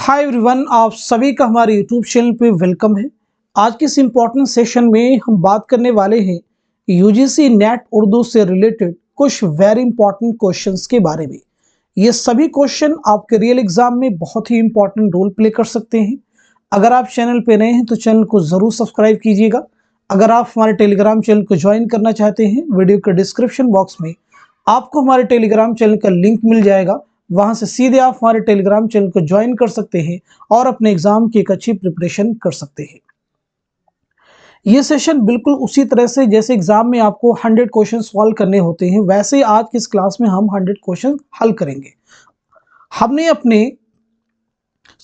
Hi everyone, आप सभी का हमारे यूट्यूब चैनल पे वेलकम है। आज के इस इम्पोर्टेंट सेशन में हम बात करने वाले हैं यूजीसी नेट उर्दू से रिलेटेड कुछ वेरी इंपॉर्टेंट क्वेश्चंस के बारे में। ये सभी क्वेश्चन आपके रियल एग्जाम में बहुत ही इंपॉर्टेंट रोल प्ले कर सकते हैं। अगर आप चैनल पे नए हैं तो चैनल को ज़रूर सब्सक्राइब कीजिएगा। अगर आप हमारे टेलीग्राम चैनल को ज्वाइन करना चाहते हैं, वीडियो के डिस्क्रिप्शन बॉक्स में आपको हमारे टेलीग्राम चैनल का लिंक मिल जाएगा। वहां से सीधे आप हमारे टेलीग्राम चैनल को ज्वाइन कर सकते हैं और अपने एग्जाम की एक अच्छी प्रिपरेशन कर सकते हैं। ये सेशन बिल्कुल उसी तरह से जैसे एग्जाम में आपको 100 क्वेश्चन सॉल्व करने होते हैं, वैसे आज की इस क्लास में हम 100 क्वेश्चन हल करेंगे। हमने अपने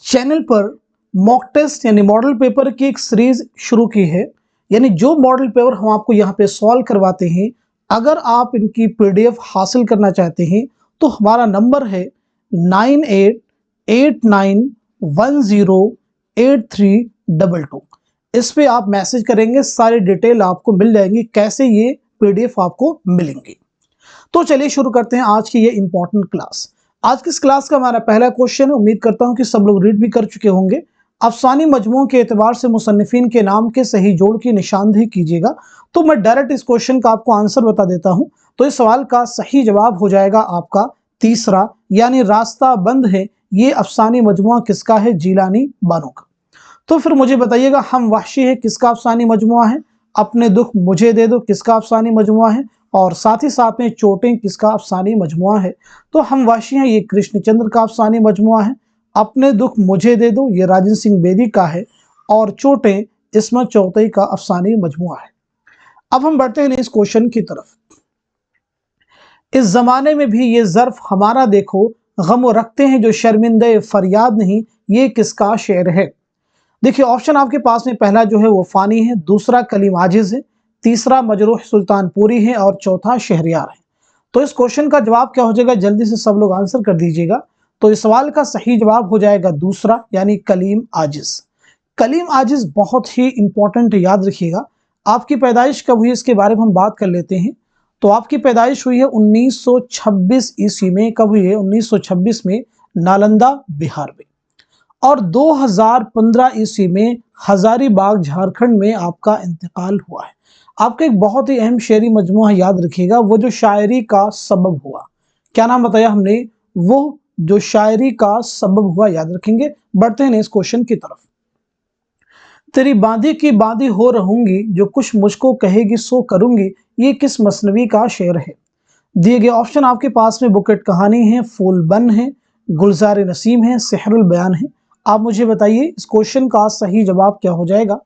चैनल पर मॉक टेस्ट यानी मॉडल पेपर की एक सीरीज शुरू की है, यानी जो मॉडल पेपर हम आपको यहाँ पे सॉल्व करवाते हैं, अगर आप इनकी पीडीएफ हासिल करना चाहते हैं तो हमारा नंबर है 9889108322। इस पे आप मैसेज करेंगे, सारी डिटेल आपको मिल जाएंगी कैसे ये पीडीएफ आपको मिलेंगी। तो चलिए शुरू करते हैं आज की ये इंपॉर्टेंट क्लास। आज की इस क्लास का हमारा पहला क्वेश्चन है, उम्मीद करता हूं कि सब लोग रीड भी कर चुके होंगे। अफसानी मजमूओं के एतबार से मुसन्निफिन के नाम के सही जोड़ की निशानदेही कीजिएगा। तो मैं डायरेक्ट इस क्वेश्चन का आपको आंसर बता देता हूं। तो इस सवाल का सही जवाब हो जाएगा आपका तीसरा, यानी रास्ता बंद है। ये अफसानी मजमुआ किसका है? जीलानी बानो का। तो फिर मुझे बताइएगा, हम वहशी है किसका अफसानी मजमुआ है? अपने दुख मुझे दे दो किसका अफसानी मजमुआ है? और साथ ही साथ में चोटें किसका अफसानी मजमुआ है? तो हम वहशी हैं, ये कृष्णचंद्र का अफसानी मजमुआ है। अपने दुख मुझे दे दो ये राजन सिंह बेदी का है। और चोटें इस्मत चौधरी का अफसानी मजमुआ है। अब हम बढ़ते हैं इस क्वेश्चन की तरफ। इस जमाने में भी ये ज़र्फ हमारा देखो, गम रखते हैं जो शर्मिंदे फरियाद नहीं, ये किसका शेर है? देखिए ऑप्शन आपके पास में पहला जो है वो फानी है, दूसरा कलीम आजिज है, तीसरा मजरूह सुल्तानपुरी है और चौथा शहरियार है। तो इस क्वेश्चन का जवाब क्या हो जाएगा? जल्दी से सब लोग आंसर कर दीजिएगा। तो इस सवाल का सही जवाब हो जाएगा दूसरा, यानी कलीम आजिज। कलीम आजिज बहुत ही इंपॉर्टेंट, याद रखिएगा। आपकी पैदाइश कब हुई इसके बारे में हम बात कर लेते हैं। तो आपकी पैदाइश हुई है 1926 ईस्वी में। कब हुई है? 1926 में, नालंदा बिहार में। और 2015 ईस्वी में हजारीबाग झारखंड में आपका इंतकाल हुआ है। आपका एक बहुत ही अहम शेरी मजमूआ याद रखिएगा, वो जो शायरी का सबब हुआ। क्या नाम बताया हमने? वो जो शायरी का सबब हुआ, याद रखेंगे। बढ़ते हैं इस क्वेश्चन की तरफ। तेरी बांधी की बांधी हो रहूंगी, जो कुछ मुझको कहेगी सो करूंगी, ये किस मसनवी का शेर है? दिए गए ऑप्शन आपके पास में बुकेट कहानी है, फूल बन है, गुलजार नसीम है, सेहरुल बयान है। आप मुझे बताइए इस क्वेश्चन का सही जवाब क्या हो जाएगा?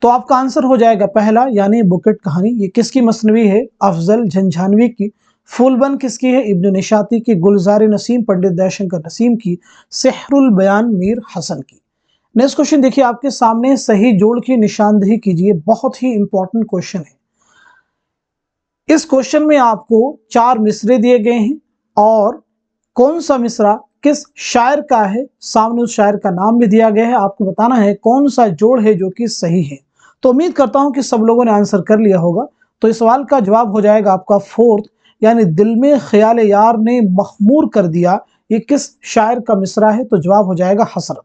तो आपका आंसर हो जाएगा पहला, यानी बुकेट कहानी। ये किसकी मसनवी है? अफजल झंझानवी की। फूल बन किसकी है? इब्न निशाती की। गुलजार नसीम पंडित दयाशंकर नसीम की। सेहरुल बयान मीर हसन की। नेक्स्ट क्वेश्चन देखिए आपके सामने, सही जोड़ की निशानदेही कीजिए। बहुत ही इंपॉर्टेंट क्वेश्चन है। इस क्वेश्चन में आपको 4 मिसरे दिए गए हैं और कौन सा मिसरा किस शायर का है, सामने उस शायर का नाम भी दिया गया है। आपको बताना है कौन सा जोड़ है जो कि सही है। तो उम्मीद करता हूं कि सब लोगों ने आंसर कर लिया होगा। तो इस सवाल का जवाब हो जाएगा आपका फोर्थ, यानी दिल में ख्याल यार ने मखमूर कर दिया, ये किस शायर का मिसरा है? तो जवाब हो जाएगा हसरत।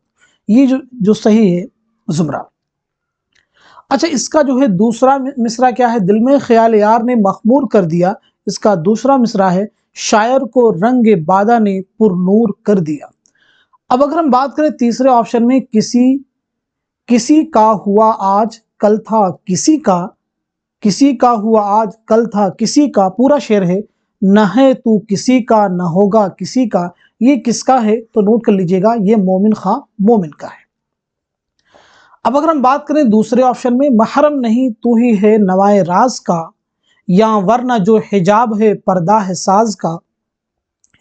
ये जो सही है जुमरा। अच्छा, इसका जो है दूसरा मिसरा क्या है? दिल में ख्याल यार ने मखमूर कर दिया। इसका दूसरा मिसरा है, शायर को रंग बादा ने पुरनूर कर दिया। अब अगर हम बात करें तीसरे ऑप्शन में, किसी का हुआ आज कल था किसी का हुआ आज कल था किसी का, पूरा शेर है, न है तू किसी का न होगा किसी का, ये किसका है? तो नोट कर लीजिएगा, ये मोमिन खां मोमिन का है। अब अगर हम बात करें दूसरे ऑप्शन में, महरम नहीं तू ही है नवाए राज का, या वरना जो हिजाब है पर्दा है साज का,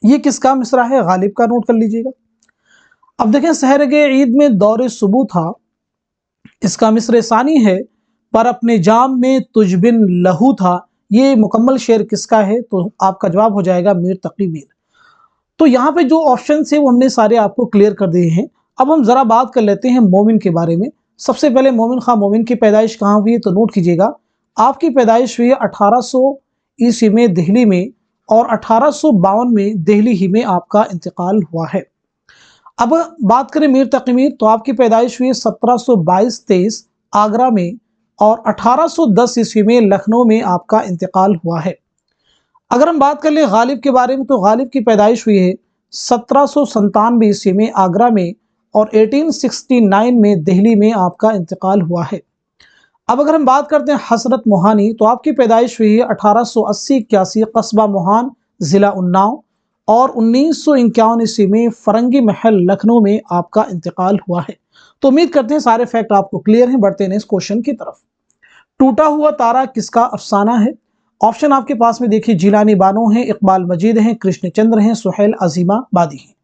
ये किसका मिसरा है? गालिब का। नोट कर लीजिएगा। अब देखें, सहरगे ईद में दौरे सुबह था, इसका मिसरे सानी है, पर अपने जाम में तुझ बिन लहू था, ये मुकम्मल शेर किसका है? तो आपका जवाब हो जाएगा मीर तकी मीर। तो यहाँ पे जो ऑप्शन है वो हमने सारे आपको क्लियर कर दिए हैं। अब हम जरा बात कर लेते हैं मोमिन के बारे में। सबसे पहले मोमिन खां मोमिन की पैदाइश कहाँ हुई है? तो नोट कीजिएगा, आपकी पैदाइश हुई है 1800 ईस्वी में दिल्ली में, और 1852 में दिल्ली ही में आपका इंतकाल हुआ है। अब बात करें मीर तकी मीर, तो आपकी पैदाइश हुई 1722-23 आगरा में और 1810 ईस्वी में लखनऊ में आपका इंतकाल हुआ है। अगर हम बात कर ले गालिब के बारे में, तो गालिब की पैदाइश हुई है 1797 ईस्वी में आगरा में और 1869 में दिल्ली में आपका इंतकाल हुआ है। अब अगर हम बात करते हैं हसरत मोहानी, तो आपकी पैदाइश हुई है 1880-81 कस्बा मोहान ज़िला उन्नाव और 1951 ईस्वी में फरंगी महल लखनऊ में आपका इंतकाल हुआ है। तो उम्मीद करते हैं सारे फैक्ट आपको क्लियर हैं। बढ़ते हैं इस क्वेश्चन की तरफ। टूटा हुआ तारा किसका अफसाना है? ऑप्शन आपके पास में देखिए, जिलानी बानो हैं, इकबाल मजीद हैं, कृष्णचंद्र हैं, सुहेल अजीमाबादी हैं।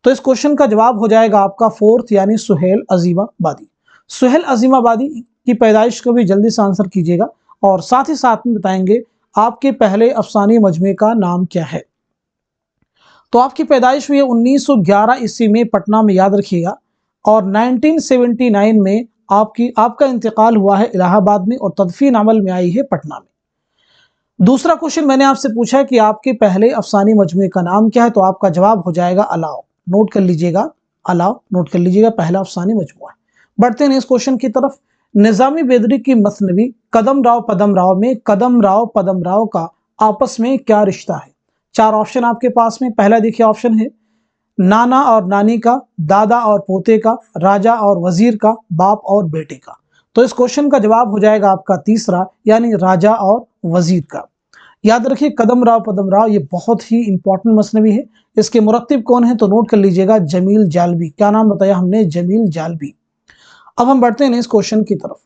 तो इस क्वेश्चन का जवाब हो जाएगा आपका फोर्थ, यानी सुहेल अजीमाबादी। सुहेल अजीमाबादी की पैदाइश को भी जल्दी से आंसर कीजिएगा और साथ ही साथ में बताएंगे आपके पहले अफसानी मजमे का नाम क्या है। तो आपकी पैदाइश हुई है 1911 ईस्वी में पटना में, याद रखिएगा, और 1979 में आपका इंतकाल हुआ है इलाहाबाद में और तदफीन अमल में आई है पटना में। दूसरा क्वेश्चन मैंने आपसे पूछा कि आपके पहले अफसानी मजमे का नाम क्या है, तो आपका जवाब हो जाएगा अलाव। नोट कर लीजिएगा, अलाव नोट कर लीजिएगा, पहला अफसानी मजमुआ है। बढ़ते हैं इस क्वेश्चन की तरफ। निजामी बेदरी की मसनवी कदम राव पदम राव में कदम राव पदम राव का आपस में क्या रिश्ता है? चार ऑप्शन आपके पास में। पहला देखिए ऑप्शन है नाना और नानी का, दादा और पोते का, राजा और वजीर का, बाप और बेटे का। तो इस क्वेश्चन का जवाब हो जाएगा आपका तीसरा, यानी राजा और वजीर का। याद रखिए कदम राव पदम राव ये बहुत ही इंपॉर्टेंट मसनवी है। इसके मुरत्तिब कौन है? तो नोट कर लीजिएगा, जमील जालबी। क्या नाम बताया हमने? जमील जालबी। अब हम बढ़ते हैं इस क्वेश्चन की तरफ।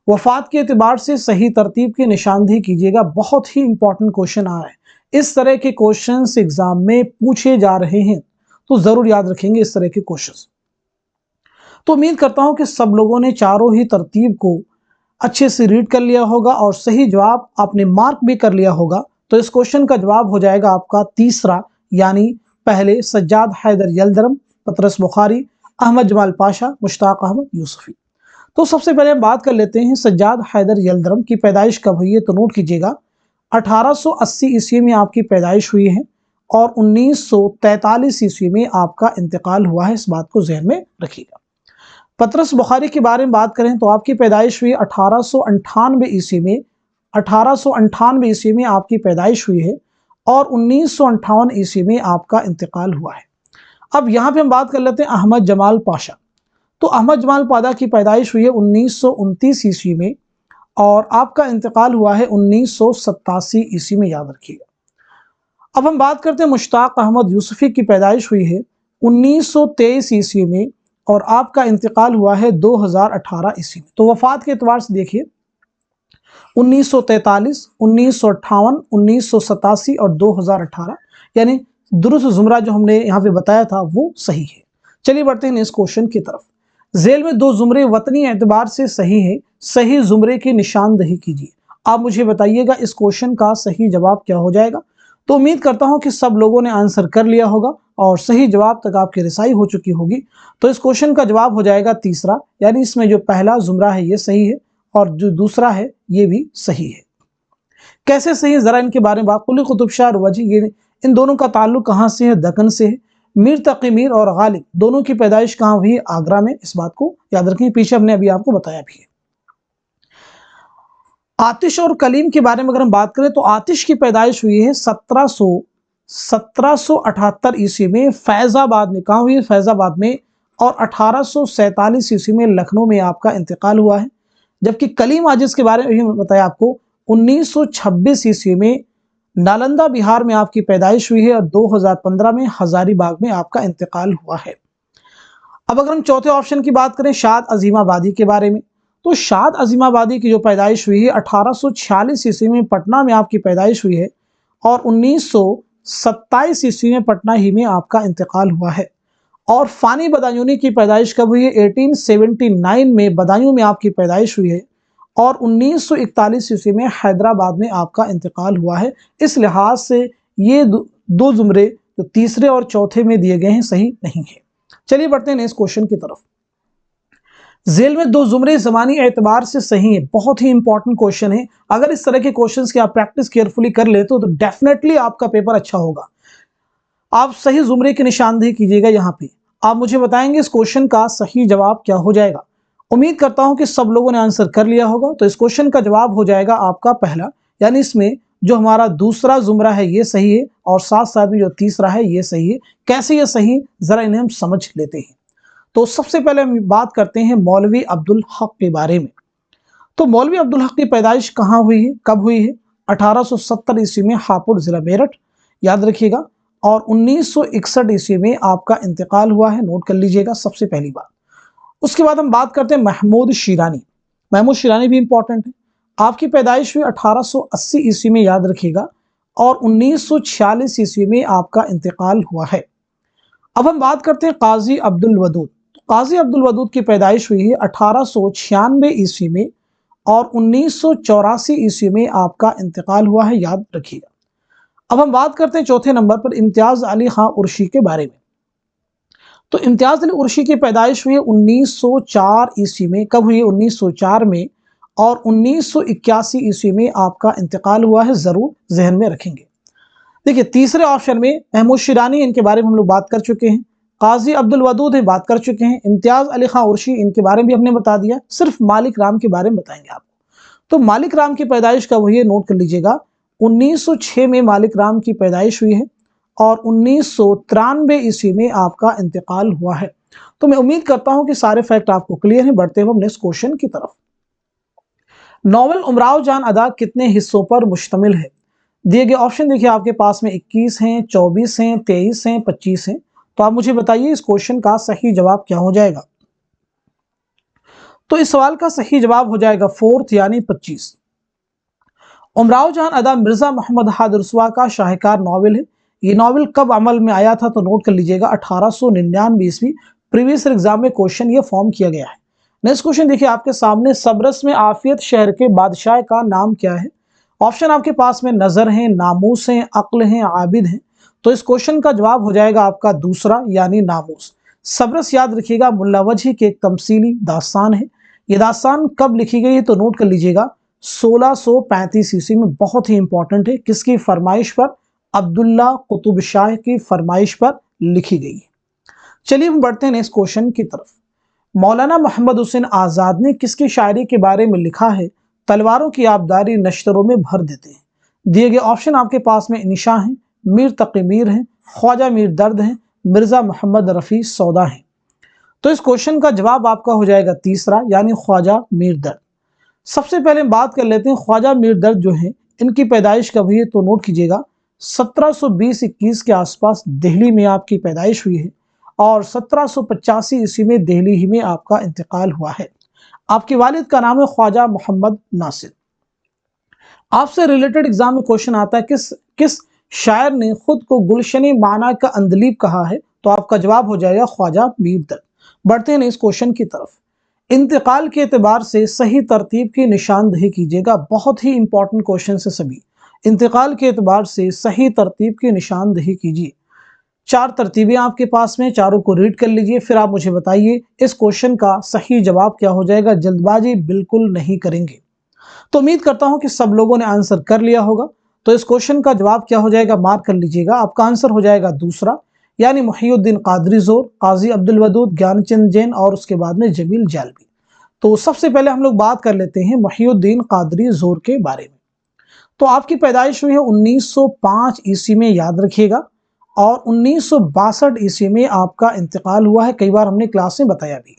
वफात के एतबार से सही तरतीब की निशानदेही कीजिएगा। बहुत ही इंपॉर्टेंट क्वेश्चन आ रहा है। इस तरह के क्वेश्चंस एग्जाम में पूछे जा रहे हैं, तो जरूर याद रखेंगे इस तरह के क्वेश्चंस। तो उम्मीद करता हूं कि सब लोगों ने चारों ही तरतीब को अच्छे से रीड कर लिया होगा और सही जवाब आपने मार्क भी कर लिया होगा। तो इस क्वेश्चन का जवाब हो जाएगा आपका तीसरा, यानी पहले सज्जाद हैदर यलदरम, पतरस बुखारी, अहमद जमाल पाशा, मुश्ताक अहमद यूसुफी। तो सबसे पहले हम बात कर लेते हैं सज्जाद हैदर यलदरम की पैदाइश कब हुई है। तो नोट कीजिएगा 1880 ईस्वी में आपकी पैदाइश हुई है और 1943 ईस्वी में आपका इंतकाल हुआ है। इस बात को ज़हन में रखिएगा। पतरस बुखारी के बारे में बात करें तो आपकी पैदाइश हुई 1898 ईस्वी में। 1898 ईस्वी में आपकी पैदाइश हुई है और 1958 ईस्वी में आपका इंतकाल हुआ है। अब यहाँ पे हम बात कर लेते हैं अहमद जमाल पाशा। तो अहमद जमाल पाशा की पैदाइश हुई है 1929 ईस्वी में और आपका इंतकाल हुआ है 1987 ईस्वी में, याद रखिएगा। अब हम बात करते हैं मुश्ताक अहमद यूसुफी की पैदाइश हुई है 1923 ईस्वी में और आपका इंतकाल हुआ है 2018 ईस्वी में। तो वफात के एतबार से देखिए 1943, 1958, 1987 और 2018, यानी दुरुस्त जुमरा जो हमने यहाँ पे बताया था वो सही है। चलिए बढ़ते हैं इस क्वेश्चन की तरफ। झेल में दो जुमरे वतनी एतबार से सही है, सही जुमरे की निशानदही कीजिए। आप मुझे बताइएगा इस क्वेश्चन का सही जवाब क्या हो जाएगा। तो उम्मीद करता हूं कि सब लोगों ने आंसर कर लिया होगा और सही जवाब तक आपकी रिसाई हो चुकी होगी। तो इस क्वेश्चन का जवाब हो जाएगा तीसरा, यानी इसमें जो पहला जुमरा है ये सही है और जो दूसरा है ये भी सही है। कैसे सही है, जरा इनके बारे में बात। कुली कुतुब शाह और वजी, ये इन दोनों का ताल्लुक कहाँ से है? दक्कन से है। मीर तकी मीर और गालिब दोनों की पैदाइश कहाँ हुई? आगरा में। इस बात को याद रखें, पीछे हमने अभी आपको बताया भी है। आतिश और कलीम के बारे में अगर हम बात करें तो आतिश की पैदाइश हुई है 1778 ईस्वी में फैजाबाद में। कहाँ हुई है? फैजाबाद में। और 1847 ईस्वी में लखनऊ में आपका इंतकाल हुआ है। जबकि कलीम आजिज के बारे में भी बताया आपको 1926 ईस्वी में नालंदा बिहार में आपकी पैदाइश हुई है और 2015 में हजारीबाग में आपका इंतकाल हुआ है। अब अगर हम चौथे ऑप्शन की बात करें शाद अजीमाबादी के बारे में, तो शाद अजीमाबादी की जो पैदाइश हुई है 1846 ईस्वी में पटना में आपकी पैदाइश हुई है और 1927 ईस्वी में पटना ही में आपका इंतकाल हुआ है। और फानी बदायूनी की पैदाइश कब हुई है? 1879 में बदायूं में आपकी पैदाइश हुई है और 1941 ईस्वी में हैदराबाद में आपका इंतकाल हुआ है। इस लिहाज से ये दो जुमरे जो तीसरे और चौथे में दिए गए हैं सही नहीं है। चलिए बढ़ते हैं इस क्वेश्चन की तरफ। झेल में दो जुमरे ज़मानी एतबार से सही है। बहुत ही इंपॉर्टेंट क्वेश्चन है। अगर इस तरह के क्वेश्चंस की आप प्रैक्टिस केयरफुली कर ले तो डेफिनेटली आपका पेपर अच्छा होगा। आप सही जुमरे की निशानदेही कीजिएगा यहाँ पे। आप मुझे बताएंगे इस क्वेश्चन का सही जवाब क्या हो जाएगा। उम्मीद करता हूं कि सब लोगों ने आंसर कर लिया होगा। तो इस क्वेश्चन का जवाब हो जाएगा आपका पहला, यानी इसमें जो हमारा दूसरा जुमरा है ये सही है और साथ साथ में जो तीसरा है ये सही है। कैसे ये सही, जरा इन्हें हम समझ लेते हैं। तो सबसे पहले हम बात करते हैं मौलवी अब्दुल हक के बारे में। तो मौलवी अब्दुल हक की पैदाइश कहाँ हुई है, कब हुई है? 1870 ईस्वी में हापुड़ जिला मेरठ, याद रखिएगा। और 1961 ईस्वी में आपका इंतकाल हुआ है, नोट कर लीजिएगा सबसे पहली बात। उसके बाद हम बात करते हैं महमूद शिरानी। महमूद शिरानी भी इंपॉर्टेंट है। आपकी पैदाइश हुई 1880 ईस्वी में, याद रखिएगा। और 1946 ईस्वी में आपका इंतकाल हुआ है। अब हम बात करते हैं काजी अब्दुल वदूद। काजी अब्दुल वदूद की पैदाइश हुई है 1896 ईस्वी में और 1984 ईस्वी में आपका इंतकाल हुआ है, याद रखिएगा। अब हम बात करते हैं चौथे नंबर पर इम्तियाज अली खां उर्शी के बारे में। तो इम्तियाज अली उर्शी की पैदाइश हुई 1904 ईस्वी में। कब हुई? 1904 में। और 1981 ईस्वी में आपका इंतकाल हुआ है, जरूर जहन में रखेंगे। देखिए तीसरे ऑप्शन में महमूद शिरानी, इनके बारे में हम लोग बात कर चुके हैं। काजी अब्दुल वदूद है, बात कर चुके हैं। इम्तियाज अली खां उर्शी, इनके बारे में भी हमने बता दिया। सिर्फ मालिक राम के बारे में बताएंगे आपको। तो मालिक राम की पैदाइश कब हुई है, नोट कर लीजिएगा। 1906 में मालिक राम की पैदाइश हुई है और 1993 ईस्वी में आपका इंतकाल हुआ है। तो मैं उम्मीद करता हूं कि सारे फैक्ट आपको क्लियर हैं। बढ़ते हुए नेक्स्ट क्वेश्चन की तरफ। नॉवल उमराव जान अदा कितने हिस्सों पर मुश्तमिल है? दिए गए ऑप्शन देखिए आपके पास में 21 हैं, 24 हैं, 23 हैं, 25 हैं। तो आप मुझे बताइए इस क्वेश्चन का सही जवाब क्या हो जाएगा। तो इस सवाल का सही जवाब हो जाएगा 4th यानी 25। उमराव जान अदा मिर्जा मोहम्मद हाद रसवा का शाहकार नावल है। ये नावल कब अमल में आया था, तो नोट कर लीजिएगा 1899 ईस्वी। प्रीवियस एग्जाम में क्वेश्चन ये फॉर्म किया गया है। नेक्स्ट क्वेश्चन देखिए आपके सामने, सबरस में आफियत शहर के बादशाह का नाम क्या है? ऑप्शन आपके पास में नजर हैं, नामूस हैं, अक्ल हैं, आबिद हैं। तो इस क्वेश्चन का जवाब हो जाएगा आपका दूसरा यानी नामूस। सबरस, याद रखिएगा, मुल्ला वजही की एक तमसीली दास्तान है। ये दास्तान कब लिखी गई है, तो नोट कर लीजिएगा 1635 ईस्वी में। बहुत ही इंपॉर्टेंट है। किसकी फरमाइश पर? अब्दुल्ला कुतुब शाह की फरमाइश पर लिखी गई है। चलिए हम बढ़ते हैं नेक्स्ट क्वेश्चन की तरफ। मौलाना मोहम्मद हुसैन आजाद ने किसकी शायरी के बारे में लिखा है? तलवारों की आबदारी नश्तरों में भर देते हैं। दिए गए ऑप्शन आपके पास में निशा हैं, मीर तकी मीर हैं, ख्वाजा मीर दर्द हैं, मिर्जा मोहम्मद रफ़ी सौदा हैं। तो इस क्वेश्चन का जवाब आपका हो जाएगा तीसरा यानी ख्वाजा मीर दर्द। सबसे पहले हम बात कर लेते हैं ख्वाजा मीर दर्द जो है, इनकी पैदाइश कब हुई है, तो नोट कीजिएगा 1720-21 के आसपास दिल्ली में आपकी पैदाइश हुई है और 1785 ईस्वी में दिल्ली ही में आपका इंतकाल हुआ है। आपके वालिद का नाम है ख्वाजा मोहम्मद नासिर। आपसे रिलेटेड एग्जाम में क्वेश्चन आता है किस शायर ने खुद को गुलशनी माना का अंदलीब कहा है, तो आपका जवाब हो जाएगा ख्वाजा मीर दर्द। बढ़ते हैं इस क्वेश्चन की तरफ। इंतकाल के एतबार से सही तरतीब की निशानदही कीजिएगा। बहुत ही इंपॉर्टेंट क्वेश्चन है सभी। इंतकाल के एतबार से सही तरतीब की निशानदही कीजिए। 4 तरतीबें आपके पास में, चारों को रीड कर लीजिए, फिर आप मुझे बताइए इस क्वेश्चन का सही जवाब क्या हो जाएगा। जल्दबाजी बिल्कुल नहीं करेंगे। तो उम्मीद करता हूं कि सब लोगों ने आंसर कर लिया होगा। तो इस क्वेश्चन का जवाब क्या हो जाएगा, मार्क कर लीजिएगा। आपका आंसर हो जाएगा दूसरा यानी मुहियुद्दीन कादरी जोर, काजी अब्दुल वदूद, ज्ञानचंद जैन और उसके बाद में जमील जालवी। तो सबसे पहले हम लोग बात कर लेते हैं मुहियुद्दीन कादरी जोर के बारे में। तो आपकी पैदाइश हुई है 1905 ईस्वी में, याद रखिएगा। और 1962 ईस्वी में आपका इंतकाल हुआ है। कई बार हमने क्लास में बताया भी।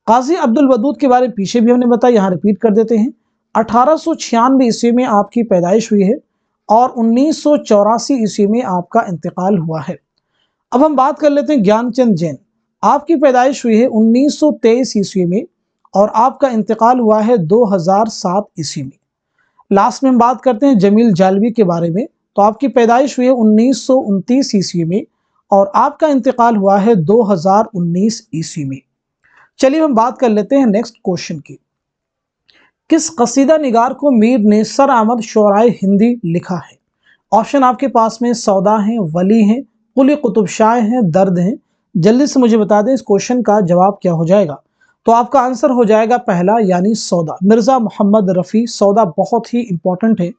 काजी अब्दुल वदूद के बारे में पीछे भी हमने बताया, यहाँ रिपीट कर देते हैं। 1896 ईस्वी में आपकी पैदाइश हुई है और 1984 ईस्वी में आपका इंतकाल हुआ है। अब हम बात कर लेते हैं ज्ञानचंद जैन। आपकी पैदाइश हुई है 1923 ईस्वी में और आपका इंतकाल हुआ है 2007 ईस्वी में। लास्ट में हम बात करते हैं जमील जालवी के बारे में। तो आपकी पैदाइश हुई है 1929 ईस्वी में और आपका इंतकाल हुआ है 2019 ईस्वी में। चलिए हम बात कर लेते हैं नेक्स्ट क्वेश्चन की। किस कसीदा निगार को मीर ने सर अहमद शोराए हिंदी लिखा है? ऑप्शन आपके पास में सौदा हैं, वली हैं, कुली कुतुब शाह हैं, दर्द हैं। जल्दी से मुझे बता दें इस क्वेश्चन का जवाब क्या हो जाएगा। तो आपका आंसर हो जाएगा पहला यानी सौदा, मिर्जा मोहम्मद रफ़ी सौदा। बहुत ही इंपॉर्टेंट है।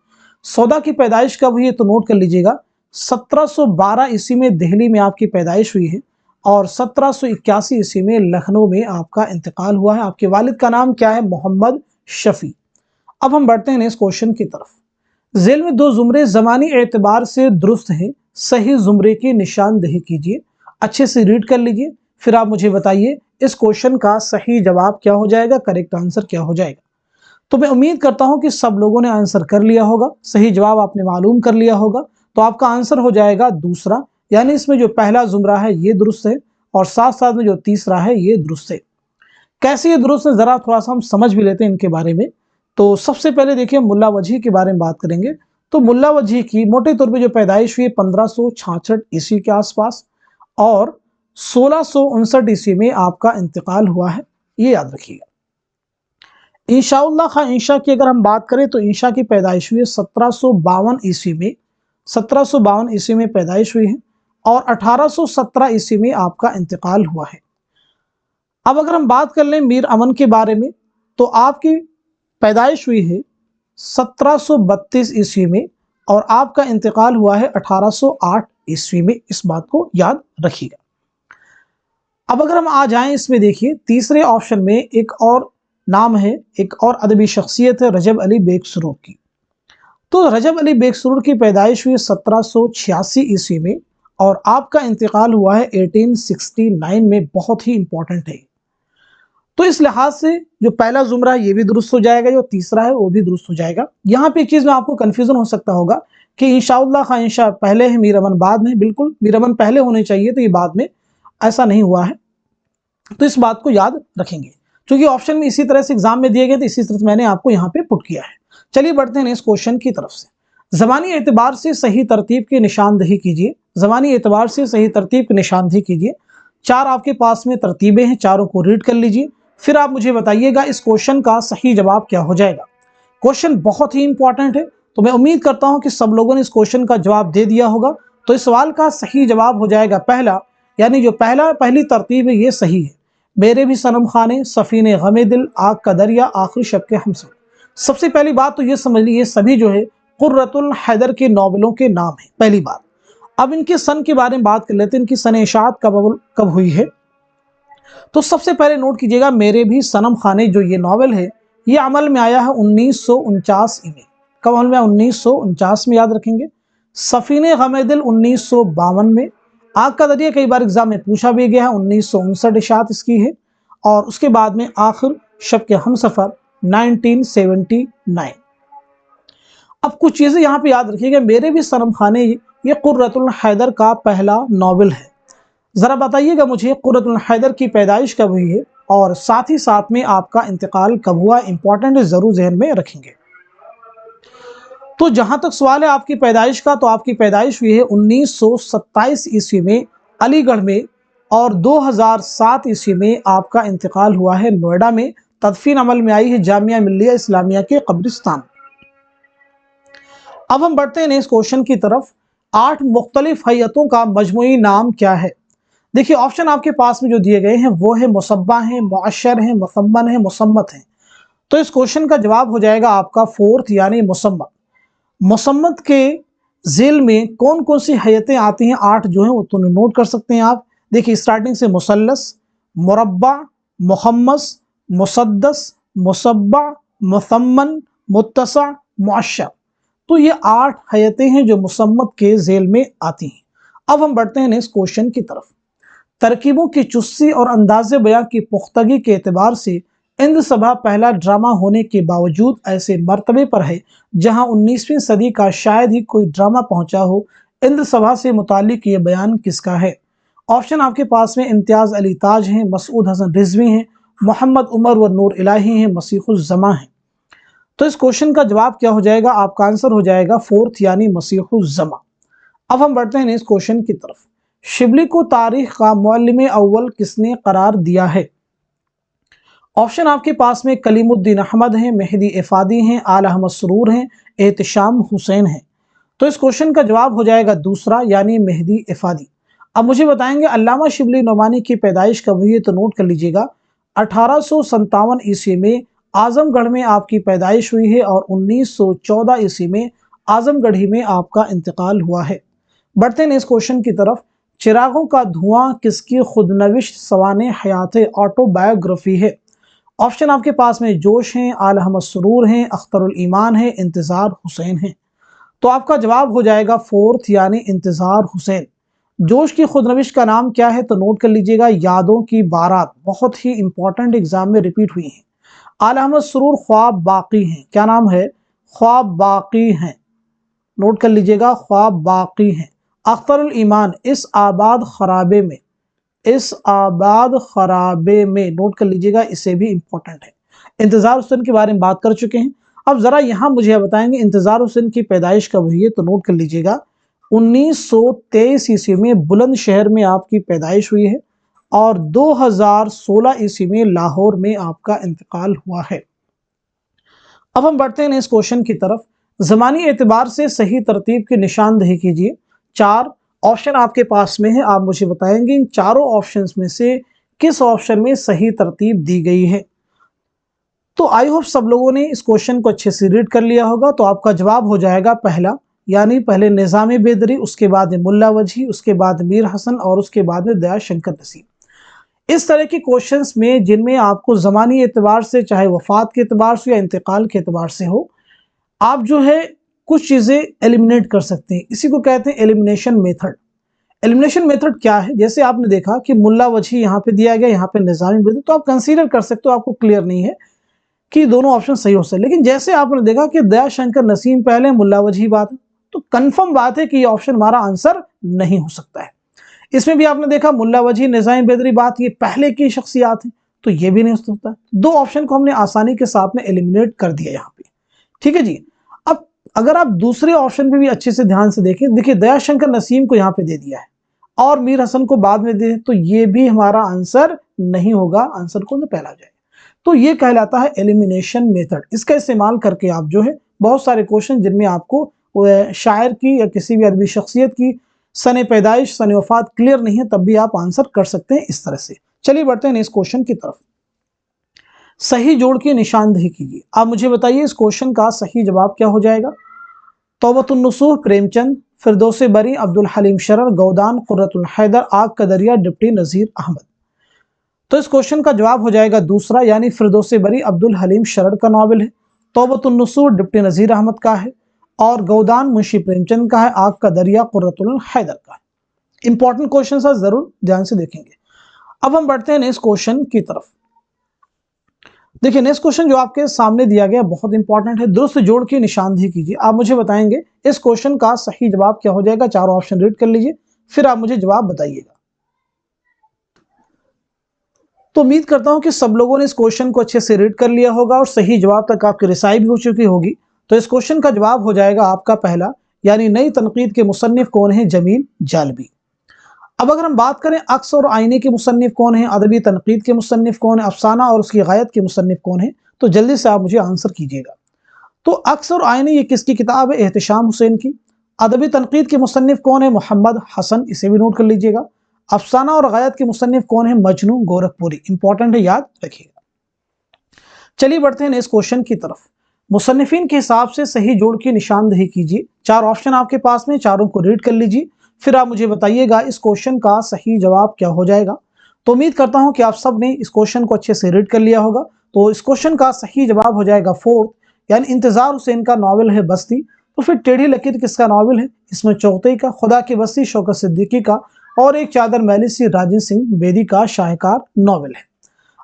सौदा की पैदाइश कब हुई है, तो नोट कर लीजिएगा 1712 ईस्वी में दिल्ली में आपकी पैदाइश हुई है और 1781 ईस्वी में लखनऊ में आपका इंतकाल हुआ है। आपके वालिद का नाम क्या है? मोहम्मद शफी। अब हम बढ़ते हैं नेक्स्ट क्वेश्चन की तरफ। झेल में दो जुमरे ज़मानी एतबार से दुरुस्त हैं, सही जुमरे की निशानदेही कीजिए। अच्छे से रीड कर लीजिए, फिर आप मुझे बताइए इस क्वेश्चन का सही जवाब क्या हो जाएगा, करेक्ट आंसर क्या हो जाएगा। तो मैं उम्मीद करता हूं कि सब लोगों ने आंसर कर लिया होगा, सही जवाब आपने मालूम कर लिया होगा। तो आपका आंसर हो जाएगा दूसरा, यानी इसमें जो पहला जुमरा है ये दुरुस्त है और साथ साथ में जो तीसरा है ये दुरुस्त है। कैसे ये दुरुस्त है जरा थोड़ा सा हम समझ भी लेते हैं इनके बारे में। तो सबसे पहले देखिए मुल्ला वजही के बारे में बात करेंगे। तो मुल्ला वजही की मोटे तौर पे जो पैदाइश हुई है 1566 ईस्वी के आसपास और 1659 ईस्वी में आपका इंतकाल हुआ है, ये याद रखिएगा। इंशाउल्लाह खां इंशा की अगर हम बात करें तो इंशा की पैदाइश हुई है 1752 ईस्वी में, 1752 ईस्वी में पैदाइश हुई है और 1817 ईस्वी में आपका इंतकाल हुआ है। अब अगर हम बात कर लें मीर अमन के बारे में तो आपकी पैदाइश हुई है 1732 ईस्वी में और आपका इंतकाल हुआ है 1808 ईस्वी में, इस बात को याद रखिएगा। अब अगर हम आ जाएं इसमें देखिए तीसरे ऑप्शन में एक और नाम है, एक और अदबी शख्सियत है रजब अली बेग सुरूर की। तो रजब अली बेग सुरूर की पैदाइश हुई 1786 ईस्वी में और आपका इंतकाल हुआ है 1869 में, बहुत ही इंपॉर्टेंट है। तो इस लिहाज से जो पहला जुमरा है ये भी दुरुस्त हो जाएगा, जो तीसरा है वो भी दुरुस्त हो जाएगा। यहाँ पे एक चीज में आपको कंफ्यूजन हो सकता होगा कि इंशाअल्लाह खां इंशा पहले है, मीर अमन बाद में। बिल्कुल मीर अमन पहले होने चाहिए, तो ये बाद में, ऐसा नहीं हुआ है। तो इस बात को याद रखेंगे क्योंकि ऑप्शन में इसी तरह से एग्जाम में दिए गए थे, इसी तरह से मैंने आपको यहाँ पे पुट किया है। चलिए बढ़ते हैं इस क्वेश्चन की तरफ से। ज़मानी एतबार से सही तरतीब की निशानदेही कीजिए। ज़मानी एतबार से सही तरतीब की निशानदेही कीजिए। चार आपके पास में तरतीबें हैं, चारों को रीड कर लीजिए, फिर आप मुझे बताइएगा इस क्वेश्चन का सही जवाब क्या हो जाएगा। क्वेश्चन बहुत ही इंपॉर्टेंट है, तो मैं उम्मीद करता हूं कि सब लोगों ने इस क्वेश्चन का जवाब दे दिया होगा। तो इस सवाल का सही जवाब हो जाएगा पहला, यानी जो पहली तरतीब है ये सही है। मेरे भी सनम खाने, सफीने गमे दिल, आग का दरिया, आखिरी शब के हमसफर। सबसे पहली बात तो ये समझ लीजिए सभी जो है कुर्रतुल हैदर के नॉवलों के नाम है, पहली बात। अब इनके सन के बारे में बात कर लेते हैं, इनकी सन इशात कब हुई है। तो सबसे पहले नोट कीजिएगा मेरे भी सनम खाने जो ये नॉवेल है ये अमल में आया है 1949 में। कब अमल में? 1949 में, याद रखेंगे। सफीने गमे दिल 1952 में। आग का दरिया कई बार एग्जाम में पूछा भी गया है, 1959 इशात इसकी है। और उसके बाद में आखिर शब के हमसफर 1979। अब कुछ चीजें यहाँ पे याद रखिएगा, मेरे भी सनम खाने ये कुर्रतुल हैदर का पहला नॉवेल है। जरा बताइएगा मुझे कुर्रतुल हैदर की पैदाइश कब हुई है और साथ ही साथ में आपका इंतकाल कब हुआ, इंपॉर्टेंट है, जरूर जहन में रखेंगे। तो जहां तक सवाल है आपकी पैदाइश का, तो आपकी पैदाइश हुई है 1927 ईस्वी में अलीगढ़ में और 2007 ईस्वी में आपका इंतकाल हुआ है नोएडा में। तदफीन अमल में आई है जामिया मिल्लिया इस्लामिया के कब्रिस्तान। अब हम बढ़ते हैं नेक्स्ट क्वेश्चन की तरफ। 8 मुख्तलिफ हैयतों का मजमूई नाम क्या है? देखिए ऑप्शन आपके पास में जो दिए गए हैं वो है मुसब्बा है, मुअश्शर है, मुसम्मन है, मुसम्मत है। तो इस क्वेश्चन का जवाब हो जाएगा आपका फोर्थ, यानी मुसम्मत। मुसम्मत के झेल में कौन कौन सी हैयतें आती हैं, 8 जो हैं वो तो नोट कर सकते हैं आप। देखिए स्टार्टिंग से मुसल्लस, मुरब्बा, मुहम्मस, मुसद्दस, मुसब्बा, मुसम्मन, मुत्तसा, मुअश्शर। तो ये 8 हैयतें हैं जो मुसम्मत के झेल में आती हैं। अब हम बढ़ते हैं नेक्स्ट क्वेश्चन की तरफ। तरकीबों की चुस्ती और अंदाज़े बयां की पुख्तगी के एतबार से इंद सभा पहला ड्रामा होने के बावजूद ऐसे मर्तबे पर है जहां 19वीं सदी का शायद ही कोई ड्रामा पहुंचा हो। इंद सभा से मुतालिक ये बयान किसका है? ऑप्शन आपके पास में इम्तियाज़ अली ताज हैं, मसूद हसन रिजवी हैं, मोहम्मद उमर व नूर इलाही हैं, मसीहुज़्ज़मा हैं। तो इस क्वेश्चन का जवाब क्या हो जाएगा? आपका आंसर हो जाएगा फोर्थ, यानी मसीहुज़्ज़मा। अब हम बढ़ते हैं इस क्वेश्चन की तरफ। शिबली को तारीख का मुअल्लिम अव्वल किसने करार दिया है? ऑप्शन आपके पास में कलीमुद्दीन अहमद हैं, मेहदी इफादी हैं, आल अहमद सरूर हैं, एहतिशाम हुसैन हैं। तो इस क्वेश्चन का जवाब हो जाएगा दूसरा, यानी मेहदी इफादी। अब मुझे बताएंगे अल्लामा शिबली नोमानी की पैदाइश कब हुई है, तो नोट कर लीजिएगा 1857 ईस्वी में आजमगढ़ में आपकी पैदाइश हुई है और 1914 ईस्वी में आजमगढ़ ही में आपका इंतकाल हुआ है। बढ़ते हैं इस क्वेश्चन की तरफ। चिरागों का धुआं किसकी खुदनविश सवाने हयात ऑटोबायोग्राफी है? ऑप्शन आपके पास में जोश हैं, आला अहमद सुरूर हैं, अख्तरुल ईमान है, इंतजार हुसैन है। तो आपका जवाब हो जाएगा फोर्थ यानी इंतजार हुसैन। जोश की खुदनविश का नाम क्या है? तो नोट कर लीजिएगा, यादों की बारात। बहुत ही इंपॉर्टेंट एग्जाम में रिपीट हुई है। आला अहमद सुरूर ख्वाब बाकी हैं, क्या नाम है? ख्वाब बाकी हैं, नोट कर लीजिएगा, ख्वाब बाकी हैं। अख्तरुल ईमान इस आबाद खराबे में, इस आबाद खराबे में, नोट कर लीजिएगा, इसे भी इंपॉर्टेंट है। इंतजार हुसैन के बारे में बात कर चुके हैं। अब जरा यहां मुझे बताएंगे इंतजार हुसैन की पैदाइश कब हुई है? तो नोट कर लीजिएगा, 1923 ईस्वी में बुलंदशहर में आपकी पैदाइश हुई है और 2016 ईस्वी में लाहौर में आपका इंतकाल हुआ है। अब हम बढ़ते हैं इस क्वेश्चन की तरफ। ज़मानी एतबार से सही तरतीब की निशानदेही कीजिए। 4 ऑप्शन आपके पास में है, आप मुझे बताएंगे इन चारों ऑप्शंस में से किस ऑप्शन में सही तरतीब दी गई है। तो आई होप सब लोगों ने इस क्वेश्चन को अच्छे से रीड कर लिया होगा। तो आपका जवाब हो जाएगा पहला, यानी पहले निज़ाम बेदरी, उसके बाद मुल्ला वजही, उसके बाद मीर हसन और उसके बाद में दया शंकर नसीम। इस तरह के क्वेश्चंस में जिनमें आपको ज़मानी एतबार से, चाहे वफात के एतबार से या इंतकाल के एतबार से हो, आप जो है कुछ चीज़ें एलिमिनेट कर सकते हैं। इसी को कहते हैं एलिमिनेशन मेथड। एलिमिनेशन मेथड क्या है? जैसे आपने देखा कि मुल्ला वजही यहाँ पे दिया गया, यहाँ पे निज़ामी बेदरी, तो आप कंसीडर कर सकते हो, आपको क्लियर नहीं है कि दोनों ऑप्शन सही हो सकते। लेकिन जैसे आपने देखा कि दया शंकर नसीम पहले, मुल्ला वजही बाद, तो कंफर्म बात है कि ये ऑप्शन हमारा आंसर नहीं हो सकता है। इसमें भी आपने देखा मुल्ला वजही, निज़ामी बेदरी बात, ये पहले की शख्सियात हैं, तो ये भी नहीं हो सकता। दो ऑप्शन को हमने आसानी के साथ में एलिमिनेट कर दिया यहाँ पे। ठीक है जी। अब अगर आप दूसरे ऑप्शन पे भी अच्छे से ध्यान से देखें, देखिए दया शंकर नसीम को यहाँ पे दे दिया है और मीर हसन को बाद में दे, तो ये भी हमारा आंसर नहीं होगा, आंसर को पहला जाएगा। तो ये कहलाता है एलिमिनेशन मेथड। इसका इस्तेमाल करके आप जो है बहुत सारे क्वेश्चन जिनमें आपको शायर की या किसी भी अदबी शख्सियत की सने पैदाइश, सने वफात क्लियर नहीं है, तब भी आप आंसर कर सकते हैं इस तरह से। चलिए बढ़ते हैं इस क्वेश्चन की तरफ। सही जोड़ की निशानदेही कीजिए। आप मुझे बताइए इस क्वेश्चन का सही जवाब क्या हो जाएगा? तौबतुन नसूह प्रेमचंद, फिरदौस बरी अब्दुल हलीम शरर, गौदान कुर्रतुल हैदर, आग का दरिया डिप्टी नज़ीर अहमद। तो इस क्वेश्चन का जवाब हो जाएगा दूसरा, यानी फिरदौस बरी अब्दुल हलीम शरर का नावल है, तौबतुन नसूह डिप्टी नज़ीर अहमद का है और गौदान मुंशी प्रेमचंद का है, आग का दरिया कुर्रतुल हैदर का है। इंपॉर्टेंट क्वेश्चन है, जरूर ध्यान से देखेंगे। अब हम बढ़ते हैं नेक्स्ट क्वेश्चन की तरफ। देखिए नेक्स्ट क्वेश्चन जो आपके सामने दिया गया बहुत इंपॉर्टेंट है। दुरुस्त जोड़ की निशानदेही कीजिए। आप मुझे बताएंगे इस क्वेश्चन का सही जवाब क्या हो जाएगा। चारों ऑप्शन रीड कर लीजिए, फिर आप मुझे जवाब बताइएगा। तो उम्मीद करता हूं कि सब लोगों ने इस क्वेश्चन को अच्छे से रीड कर लिया होगा और सही जवाब तक आपकी रिसाई भी हो चुकी होगी। तो इस क्वेश्चन का जवाब हो जाएगा आपका पहला, यानी नई तनकीद के मुसन्निफ कौन है? जमील जालबी। अब अगर हम बात करें अक्स और आईने के मुसन्निफ कौन है, अदबी तनकीद के मुसन्निफ कौन है, अफसाना और उसकी गायत के मुसन्निफ कौन है, तो जल्दी से आप मुझे आंसर कीजिएगा। तो अक्स और आईने ये किसकी किताब है? एहतिशाम हुसैन की। अदबी तनकीद के मुसन्निफ कौन है? मोहम्मद हसन, इसे भी नोट कर लीजिएगा। अफसाना और गायत के मुसन्निफ कौन है? मजनू गोरखपुरी। इंपॉर्टेंट है, याद रखिएगा। चलिए बढ़ते हैं इस क्वेश्चन की तरफ। मुसन्निफिन के हिसाब से सही जोड़ की निशानदेही कीजिए। चार ऑप्शन आपके पास में, चारों को रीड कर लीजिए, फिर आप मुझे बताइएगा इस क्वेश्चन का सही जवाब क्या हो जाएगा। तो उम्मीद करता हूं कि आप सब ने इस क्वेश्चन को अच्छे से रीड कर लिया होगा। तो इस क्वेश्चन का सही जवाब हो जाएगा फोर्थ, यानी इंतजार हुसैन का नावल है बस्ती। तो फिर टेढ़ी लकीर किसका नावल है? इसमें चौथई का, खुदा की बस्ती शौकत सिद्दीकी का और एक चादर मैली सी राजेंद्र सिंह बेदी का शाहकार नावल है।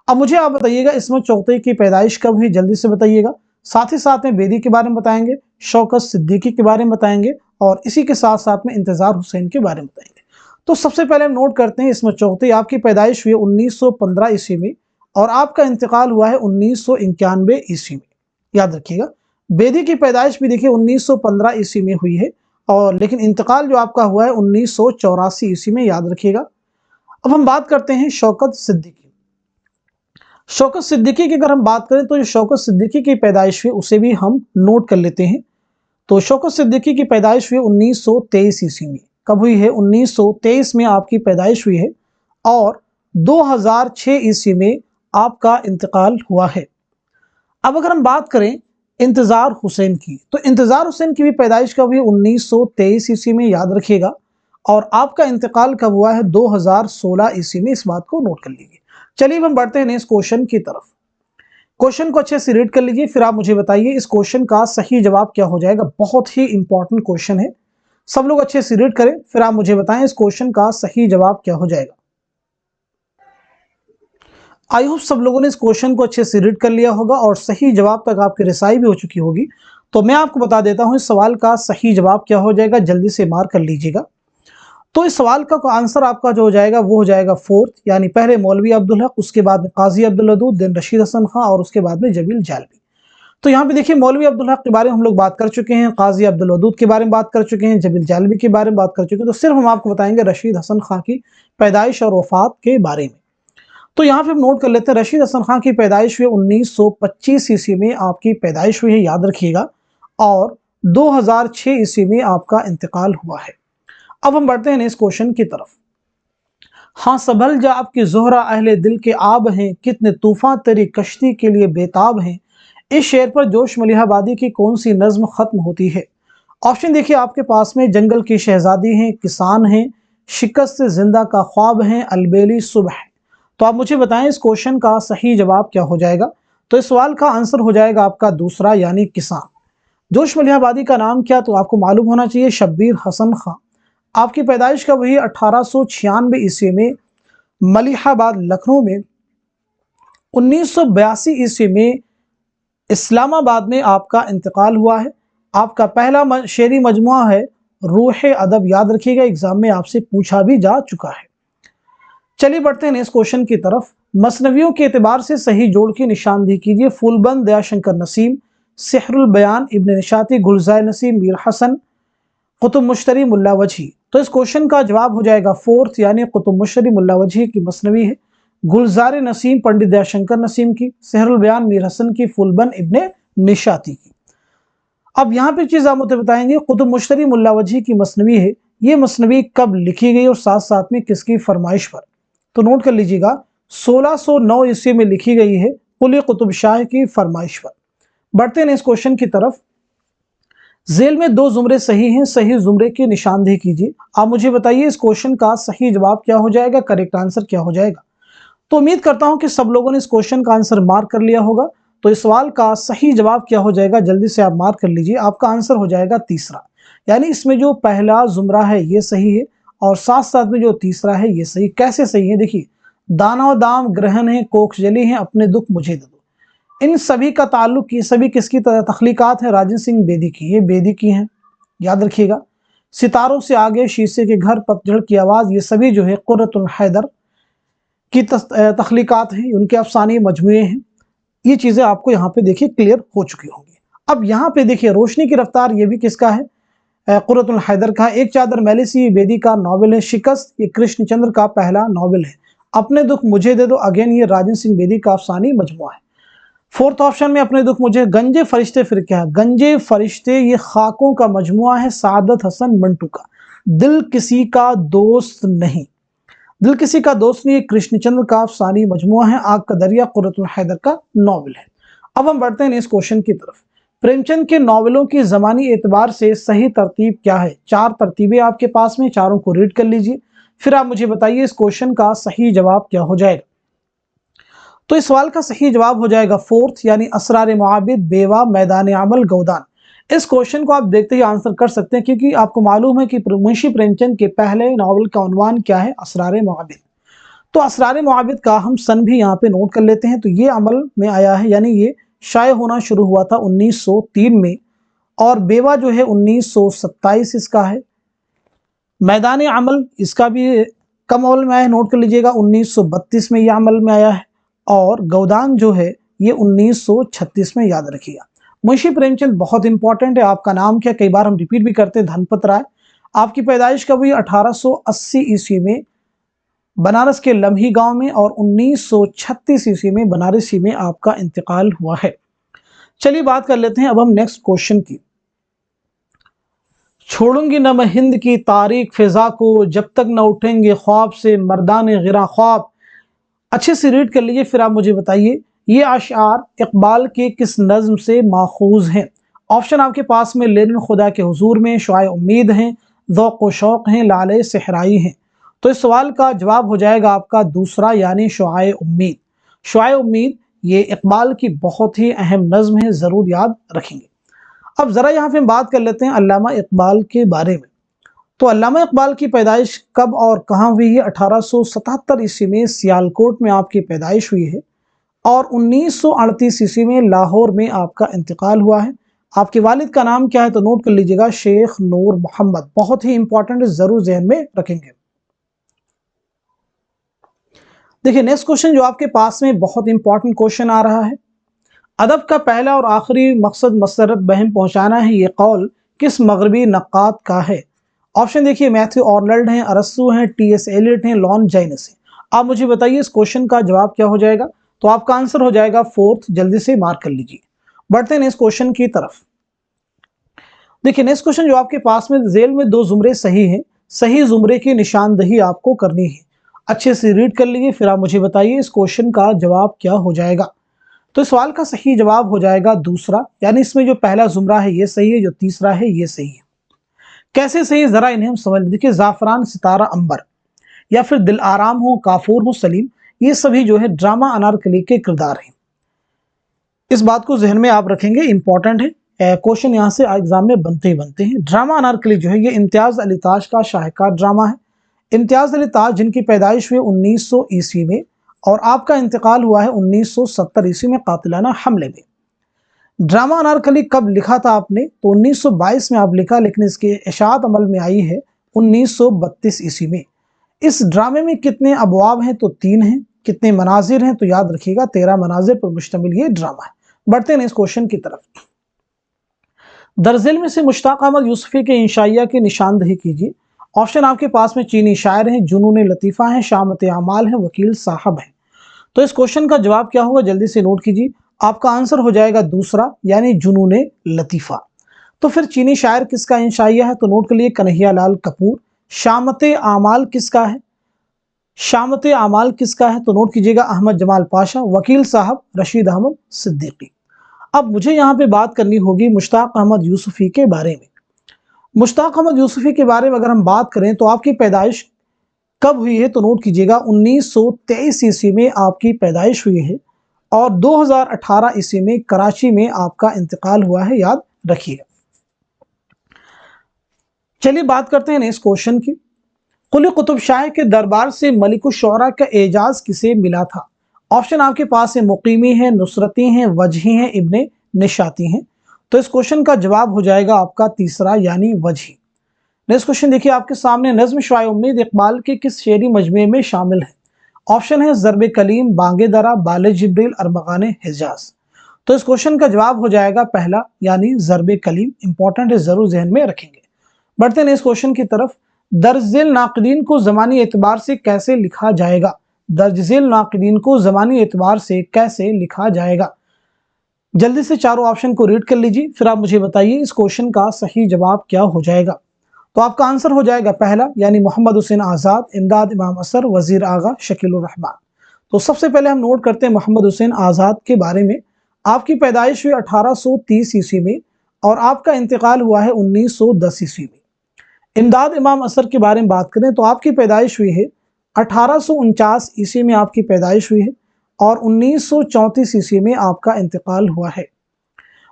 अब मुझे आप बताइएगा इसमें चौथई की पैदाइश कब हुई, जल्दी से बताइएगा। साथ ही साथ में बेदी के बारे में बताएंगे, शौकत सिद्दीकी के बारे में बताएंगे और इसी के साथ साथ में इंतजार हुसैन के बारे में बताएंगे। तो सबसे पहले हम नोट करते हैं, इसमें चौथई आपकी पैदाइश हुई 1915 ईस्वी में और आपका इंतकाल हुआ है 1991 ईस्वी में, याद रखिएगा। बेदी की पैदाइश भी देखिए 1915 ईस्वी में हुई है और लेकिन इंतकाल जो आपका हुआ है 1984 ईस्वी में, याद रखिएगा। अब हम बात करते हैं शौकत सिद्दीकी। शौकत सिद्दीकी की अगर हम बात करें तो जो शौकत सिद्दीकी की पैदाइश हुई उसे भी हम नोट कर लेते हैं। तो शौकत सिद्दीकी की पैदाइश हुई 1923 ईस्वी में। कब हुई है? 1923 में आपकी पैदाइश हुई है और 2006 ईस्वी में आपका इंतकाल हुआ है। अब अगर हम बात करें इंतजार हुसैन की, तो इंतजार हुसैन की भी पैदाइश कब हुई? 1923 ईस्वी में, याद रखिएगा। और आपका इंतकाल कब हुआ है? 2016 ईस्वी में। इस बात को नोट कर लीजिए। चलिए अब हम बढ़ते हैं नेक्स्ट क्वेश्चन की तरफ। क्वेश्चन को अच्छे से रीड कर लीजिए, फिर आप मुझे बताइए इस क्वेश्चन का सही जवाब क्या हो जाएगा। बहुत ही इंपॉर्टेंट क्वेश्चन है, सब लोग अच्छे से रीड करें, फिर आप मुझे बताएं इस क्वेश्चन का सही जवाब क्या हो जाएगा। आई होप सब लोगों ने इस क्वेश्चन को अच्छे से रीड कर लिया होगा और सही जवाब तक आपकी रिसाई भी हो चुकी होगी। तो मैं आपको बता देता हूं इस सवाल का सही जवाब क्या हो जाएगा, जल्दी से मार्क कर लीजिएगा। तो इस सवाल का आंसर आपका जो हो जाएगा वो हो जाएगा फोर्थ, यानी पहले मौलवी अब्दुल हक, उसके बाद में काजी अब्दुल वदूद, देन रशीद हसन खां और उसके बाद में जमील जालवी। तो यहाँ पे देखिए मौलवी अब्दुल हक के बारे में हम लोग बात कर चुके हैं, काजी अब्दुल वदूद के बारे में बात कर चुके हैं, जमील जालवी के बारे में बात कर चुके हैं। तो सिर्फ हम आपको बताएंगे रशीद हसन खां की पैदाइश और वफात के बारे में। तो यहाँ पे हम नोट कर लेते हैं रशीद हसन खां की पैदाइश हुई 1925 ईस्वी में आपकी पैदाइश हुई है, याद रखिएगा, और 2006 ईस्वी में आपका इंतकाल हुआ है। अब हम बढ़ते हैं इस क्वेश्चन की तरफ। हाँ सबल जा आपकी जोहरा अहले दिल के आब हैं, कितने तूफान तेरी कश्ती के लिए बेताब हैं। इस शेर पर जोश मलिहाबादी की कौन सी नज्म खत्म होती है? ऑप्शन देखिए आपके पास में, जंगल की शहजादी हैं, किसान हैं, शिकस्त से जिंदा का ख्वाब हैं, अलबेली सुबह। तो आप मुझे बताएं इस क्वेश्चन का सही जवाब क्या हो जाएगा। तो इस सवाल का आंसर हो जाएगा आपका दूसरा, यानी किसान। जोश मलिहाबादी का नाम क्या, तो आपको मालूम होना चाहिए, शब्बीर हसन खां। आपकी पैदाइश कब हुई? 1896 ईस्वी में मलिहाबाद लखनऊ में। 1982 ईस्वी में इस्लामाबाद में आपका इंतकाल हुआ है। आपका पहला शेरी मजमुआ है रूह अदब, याद रखिएगा, एग्जाम में आपसे पूछा भी जा चुका है। चलिए बढ़ते हैं इस क्वेश्चन की तरफ। मसनवियों के एतबार से सही जोड़ की निशानदेही कीजिए। फूलबंद दयाशंकर नसीम, सिहरुल बयान इब्न निशाती, गुलजार नसीम, मीर हसन, कुतुब मुश्तरी, मुल्ला वजही। तो इस क्वेश्चन का जवाब हो जाएगा फोर्थ, यानी कुतुब मुश्तरी मुल्ला वजही की मसनवी है, गुलजार नसीम पंडित दयाशंकर नसीम की, सिहरुल बयान मीर हसन की, फूलबंद इब्न निशाती की। अब यहाँ पे चीज आप मुझे बताएंगे, कुतुब मुश्तरी मुल्ला वजही की मसनवी है, ये मसनवी कब लिखी गई और साथ साथ में किसकी फरमाइश पर? तो नोट कर लीजिएगा, 1609 ईस्वी में लिखी गई है, कुली कुतुब शाह की फरमाइश पर। बढ़ते हैं इस क्वेश्चन की तरफ। जेल में दो जुमरे सही हैं, सही जुमरे की निशानदेही कीजिए। आप मुझे बताइए इस क्वेश्चन का सही जवाब क्या हो जाएगा, करेक्ट आंसर क्या हो जाएगा। तो उम्मीद करता हूं कि सब लोगों ने इस क्वेश्चन का आंसर मार्क कर लिया होगा। तो इस सवाल का सही जवाब क्या हो जाएगा, जल्दी से आप मार्क कर लीजिए। आपका आंसर हो जाएगा तीसरा, यानी इसमें जो पहला जुमरा है ये सही है और साथ साथ में जो तीसरा है ये सही। कैसे सही है? देखिए, दाना व दाम ग्रहण है, कोख जली है, अपने दुख मुझे दे दो। इन सभी का ताल्लुक, ये सभी किसकी तख्लीकात है? राजन सिंह बेदी की, ये बेदी की हैं, याद रखिएगा। सितारों से आगे, शीशे के घर, पतझड़ की आवाज, ये सभी जो है कुर्रतुल हैदर की तख्लीकात हैं, उनके अफसाने मजमूए हैं। ये चीजें आपको यहाँ पे देखिए क्लियर हो चुकी होंगी। अब यहाँ पे देखिए रोशनी की रफ्तार, ये भी किसका है? कुर्रतुल हैदर का। एक चादर मैली सी, बेदी का नॉवेल है। शिकस्त, ये कृष्णचंद्र का पहला नॉवेल है। अपने दुख मुझे दे दो, अगेन ये राजन सिंह बेदी का अफसानी मजमुआ है। फोर्थ ऑप्शन में अपने दुख मुझे। गंजे फरिश्ते, फिर क्या है? गंजे फरिश्ते ये खाकों का मजमुआ है, सादत हसन मंटू का। दिल किसी का दोस्त नहीं, दिल किसी का दोस्त नहीं, कृष्णचंद्र का अफसानी मजमुआ है। आग का दरिया कुर्रतुल हैदर का नॉवेल है। अब हम बढ़ते हैं इस क्वेश्चन की तरफ। प्रेमचंद के नॉवेलों की जमानी एतबार से सही तरतीब क्या है? चार तरतीबें आपके पास में, चारों को रीड कर लीजिए, फिर आप मुझे बताइए इस क्वेश्चन का सही जवाब क्या हो जाएगा। तो इस सवाल का सही जवाब हो जाएगा फोर्थ, यानी असरार मुआबिद, बेवा, मैदान अमल, गौदान। इस क्वेश्चन को आप देखते ही आंसर कर सकते हैं, क्योंकि आपको मालूम है कि मुंशी प्रेमचंद के पहले नॉवल का उन्वान क्या है? असरार मुआबिद। तो असरार मुआबिद का हम सन भी यहाँ पे नोट कर लेते हैं। तो ये अमल में आया है, यानी ये शाये होना शुरू हुआ था 1903 में, और बेवा जो है 1927 इसका है। मैदान अमल इसका भी कम अमल में आया है, नोट कर लीजिएगा, 1932 में यह अमल में आया है। और गौदान जो है ये 1936 में, याद रखिएगा। मुंशी प्रेमचंद बहुत इंपॉर्टेंट है। आपका नाम क्या, कई बार हम रिपीट भी करते हैं, धनपत राय। आपकी पैदाइश कब हुई? 1880 ईस्वी में बनारस के लम्ही गांव में, और 1936 ईस्वी में बनारसी में आपका इंतकाल हुआ है। चलिए बात कर लेते हैं अब हम नेक्स्ट क्वेश्चन की। छोड़ूंगी न मैं हिंद की तारीख फिजा को, जब तक न उठेंगे ख्वाब से मर्दाने गिरा ख्वाब। अच्छे से रीड कर लीजिए, फिर आप मुझे बताइए ये अशआर इकबाल के किस नज्म से माखूज हैं। ऑप्शन आपके पास में, लेनिन खुदा के हुजूर में, शुआए उम्मीद हैं, ذوق و شوق ہیں، لالے صحرائی ہیں۔ تو اس سوال کا جواب ہو جائے گا آپ کا دوسرا یعنی شعاع امید۔ شعاع امید یہ اقبال کی بہت ہی اہم نظم ہے، ضرور یاد رکھیں گے۔ اب ذرا یہاں پہ ہم بات کر لیتے ہیں علامہ اقبال کے بارے میں۔ تو علامہ اقبال کی پیدائش کب اور کہاں ہوئی ہے؟ 1877 عیسوی میں سیالکوٹ میں آپ کی پیدائش ہوئی ہے، اور 1938 عیسوی میں لاہور میں آپ کا انتقال ہوا ہے۔ آپ کے والد کا نام کیا ہے؟ تو نوٹ کر لیجیے گا، شیخ نور محمد۔ بہت ہی امپورٹنٹ ہے، ضرور ذہن میں رکھیں گے۔ دیکھیں نیکسٹ کوشچن جو آپ کے پاس میں بہت امپورٹنٹ کوشچن آ رہا ہے، ادب کا پہلا اور آخری مقصد مسرت بہم پہنچانا ہے، یہ قول کس مغربی نقاد کا ہے؟ آپشن دیکھیے، میتھیو آرنلڈ ہیں، ارسطو ہیں، ٹی ایس ایلیٹ ہیں، لان جائنس ہیں۔ آپ مجھے بتائیے اس کوشچن کا جواب کیا ہو جائے گا؟ تو آپ کا آنسر ہو جائے گا فورتھ، جلدی سے مارک کر لیجیے۔ بڑھتے ہیں اس کوشچن کی طرف۔ دیکھیں نیکسٹ کوشچن جو آپ کے پاس میں ذیل میں دو زمرے صحیح ہیں، صحیح زمرے کی نشاندہی آپ کو کرنی ہے۔ اچھے سے ریڈ کر لیجیے، پھر آپ مجھے بتائیے اس کوشچن کا جواب کیا ہو جائے گا۔ تو اس سوال کا صحیح جواب ہو جائے گا دوسرا، یعنی اس میں جو پہلا زمرہ ہے یہ صحیح ہے، جو تیسرا ہے یہ صحیح ہے۔ کیسے صحیح؟ ذرا انہیں ہم سمجھ دیکھیں، زعفران ستارہ عنبر یا پھر دل آرام ہو، کافور ہو، سلیم، یہ سبھی جو ہے ڈرامہ انارکلی کے کردار ہیں۔ اس بات کو ذہن میں آپ رکھیں گے، امپورٹنٹ ہے، کوشچن یہاں سے ایگزام میں بنتے ہی بنتے ہیں۔ ڈرامہ انارکلی جو ہے یہ امتیاز علی تاج کا شاہکار ڈرامہ ہے۔ امتیاز علی تاج جن کی پیدائش ہوئی 1900 عیسوی میں اور آپ کا انتقال ہوا ہے 1970 عیسوی میں قاتلانہ حملے میں۔ ڈرامہ انارکلی کب لکھا تھا آپ نے؟ تو 1922 میں آپ لکھا، لیکن اس کی اشاعت عمل میں آئی ہے 1932 عیسوی میں۔ اس ڈرامے میں کتنے ابواب ہیں؟ تو 3 ہیں۔ کتنے مناظر ہیں؟ تو یاد رکھیے گا 13 مناظر پر مشتمل یہ ڈرامہ ہے۔ بڑھتے ہیں اس کوشچن کی طرف۔ درذیل میں سے مشتاق احمد یوسفی کے انشائیہ کی نشاندہی کیجیے۔ آپشن آپ کے پاس میں چینی شاعر ہیں، جنون لطیفہ ہیں، شامت اعمال ہیں، وکیل صاحب ہیں۔ تو اس کوشچن کا جواب کیا ہوگا؟ جلدی سے نوٹ کیجیے۔ آپ کا آنسر ہو جائے گا دوسرا، یعنی جنون لطیفہ۔ تو پھر چینی شاعر کس کا انشائیہ ہے؟ تو نوٹ کر لیے کنہیا لال کپور۔ شامت اعمال کس کا ہے؟ شامت اعمال کس کا ہے؟ تو نوٹ کیجیے گا احمد جمال پاشا۔ وکیل صاحب رشید احمد صدیقی۔ اب مجھے یہاں پہ بات کرنی ہوگی مشتاق احمد یوسفی کے بارے میں۔ مشتاق احمد یوسفی کے بارے میں اگر ہم بات کریں تو آپ کی پیدائش کب ہوئی ہے؟ تو نوٹ کیجیے گا 1923 عیسوی میں آپ کی پیدائش ہوئی ہے، اور 2018 عیسوی میں کراچی میں آپ کا انتقال ہوا ہے، یاد رکھیے گا۔ چلیے بات کرتے ہیں اس کوشچن کی۔ قلی قطب شاہ کے دربار سے ملک الشعراء کا اعجاز کسے ملا تھا؟ آپشن آپ کے پاس ہے مقیمی ہیں، نصرتی ہیں، وجہی ہیں، ابن نشاتی ہیں۔ تو اس کوشچن کا جواب ہو جائے گا آپ کا تیسرا، یعنی وجہی۔ نیکسٹ کوشچن دیکھیے آپ کے سامنے، نظم شعاع امید اقبال کے کس شعری مجموعے میں شامل ہے؟ آپشن ہے ضرب کلیم، بانگ درا، بال جبریل، ارمغان حجاز۔ تو اس کوشچن کا جواب ہو جائے گا پہلا، یعنی ضرب کلیم۔ امپورٹنٹ ہے، ضرور ذہن میں رکھیں گے۔ بڑھتے ہیں اس کوشچن کی طرف۔ درج ذیل ناقدین کو زمانی اعتبار سے کیسے لکھا جائے گا؟ درج ذیل ناقدین کو زمانی اعتبار سے کیسے لکھا جائے گا؟ جلدی سے چاروں آپشن کو ریڈ کر لیجیے، پھر آپ مجھے بتائیے اس کوشچن کا صحیح جواب کیا ہو جائے گا۔ تو آپ کا آنسر ہو جائے گا پہلا، یعنی محمد حسین آزاد، امداد امام اثر، وزیر آغا شکیل الرحمان۔ تو سب سے پہلے ہم نوٹ کرتے ہیں محمد حسین آزاد کے بارے میں۔ آپ کی پیدائش ہوئی 1830 عیسوی میں اور آپ کا انتقال ہوا ہے 1910 عیسوی میں۔ امداد امام اثر کے بارے میں بات کریں تو آپ کی پیدائش ہوئی ہے 1849 عیسوی میں آپ کی پیدائش ہوئی ہے، اور 1934 عیسوی میں آپ کا انتقال ہوا ہے۔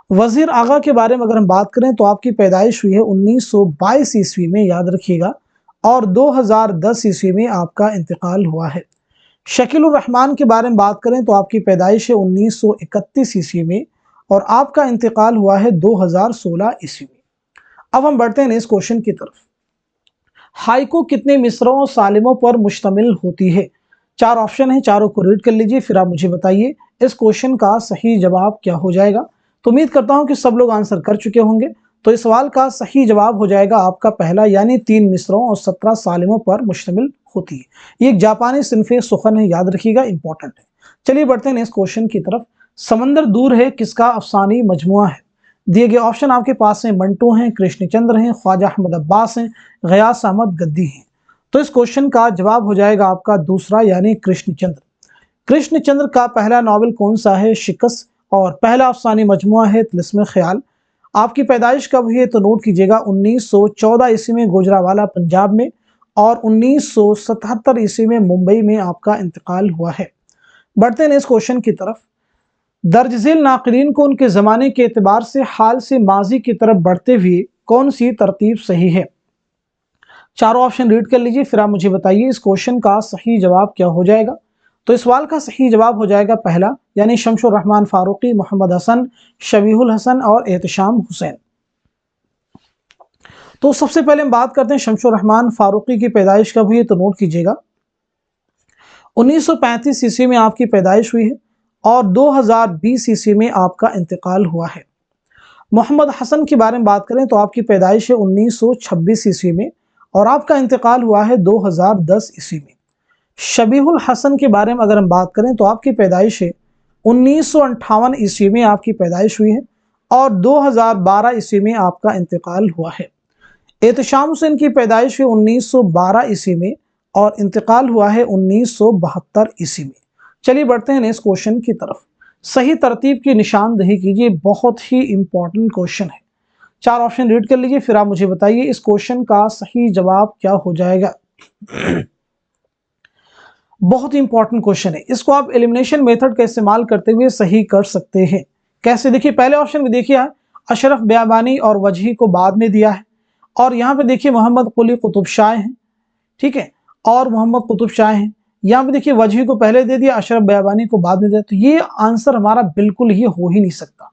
وزیر آغا کے بارے میں اگر ہم بات کریں تو آپ کی پیدائش ہوئی ہے 1922 عیسوی میں، یاد رکھیے گا، اور 2010 عیسوی میں آپ کا انتقال ہوا ہے۔ شکیل الرحمان کے بارے میں بات کریں تو آپ کی پیدائش ہے 1931 عیسوی میں، اور آپ کا انتقال ہوا ہے 2016 عیسوی میں۔ اب ہم بڑھتے ہیں اس کوشچن کی طرف۔ ہائیکو کتنے مصرعوں سالموں پر مشتمل ہوتی ہے؟ 4 آپشن ہیں، چاروں کو ریڈ کر لیجئے، پھر آپ مجھے بتائیے اس کوشچن کا صحیح جواب کیا ہو جائے گا۔ تو امید کرتا ہوں کہ سب لوگ آنسر کر چکے ہوں گے۔ تو اس سوال کا صحیح جواب ہو جائے گا آپ کا پہلا، یعنی 3 مصرعوں اور 17 سالموں پر مشتمل ہوتی ہے۔ یہ ایک جاپانی صنف سخن ہے، یاد رکھیے گا، امپورٹنٹ ہے۔ چلیے بڑھتے ہیں اس کوشچن کی طرف۔ سمندر دور ہے کس کا افسانوی مجموعہ ہے؟ دیے گئے آپشن آپ کے پاس ہیں منٹو ہیں، کرشن چندر ہیں، خواجہ احمد عباس ہیں، غیاث احمد گدی ہیں۔ تو اس کوشچن کا جواب ہو جائے گا آپ کا دوسرا، یعنی کرشن چندر۔ کرشن چندر کا پہلا ناول کون سا ہے؟ شکست، اور پہلا افسانوی مجموعہ ہے طلسم خیال۔ आपकी पैदाइश कब हुई है तो नोट कीजिएगा 1914 ईस्वी में गुजरावाला पंजाब में, और 1977 ईस्वी में मुंबई में आपका इंतकाल हुआ है। बढ़ते हैं इस क्वेश्चन की तरफ। दर्ज झेल नाक़रीन को उनके ज़माने के एतबार से हाल से माजी की तरफ बढ़ते हुए कौन सी तरतीब सही है? चारों ऑप्शन रीड कर लीजिए, फिर आप मुझे बताइए इस क्वेश्चन का सही जवाब क्या हो जाएगा। तो इस सवाल का सही जवाब हो जाएगा पहला, यानी शमशुर रहमान फारूकी, मोहम्मद हसन, शबीहुल हसन और एहतशाम हुसैन। तो सबसे पहले हम बात करते हैं शमशुर रहमान फारूकी की पैदाइश कब हुई है तो नोट कीजिएगा 1935 ईस्वी में आपकी पैदाइश हुई है और 2020 ईस्वी में आपका इंतकाल हुआ है। मोहम्मद हसन के बारे में बात करें तो आपकी पैदाइश है 1926 ईस्वी में और आपका इंतकाल हुआ है 2010 ईस्वी में। शबीहुल हसन के बारे में अगर हम बात करें तो आपकी पैदाइश है 1958 ईस्वी में आपकी पैदाइश हुई है और 2012 ईस्वी में आपका इंतकाल हुआ है। एहतशाम हुसैन की पैदाइश हुई 1912 ईस्वी में और इंतकाल हुआ है 1972 ईस्वी में। चलिए बढ़ते हैं इस क्वेश्चन की तरफ। सही तरतीब की निशानदेही कीजिए, बहुत ही इंपॉर्टेंट क्वेश्चन है। चार ऑप्शन रीड कर लीजिए, फिर आप मुझे बताइए इस क्वेश्चन का सही जवाब क्या हो जाएगा। बहुत इंपॉर्टेंट क्वेश्चन है, इसको आप एलिमिनेशन मेथड का इस्तेमाल करते हुए सही कर सकते हैं। कैसे? देखिए पहले ऑप्शन में देखिए अशरफ बयाबानी और वजही को बाद में दिया है, और यहाँ पे देखिए मोहम्मद कुली कुतुब शाह हैं, ठीक है, और मोहम्मद कुतुब शाह हैं। यहाँ पे देखिए वजही को पहले दे दिया, अशरफ बयाबानी को बाद में दिया, तो ये आंसर हमारा बिल्कुल ही हो ही नहीं सकता।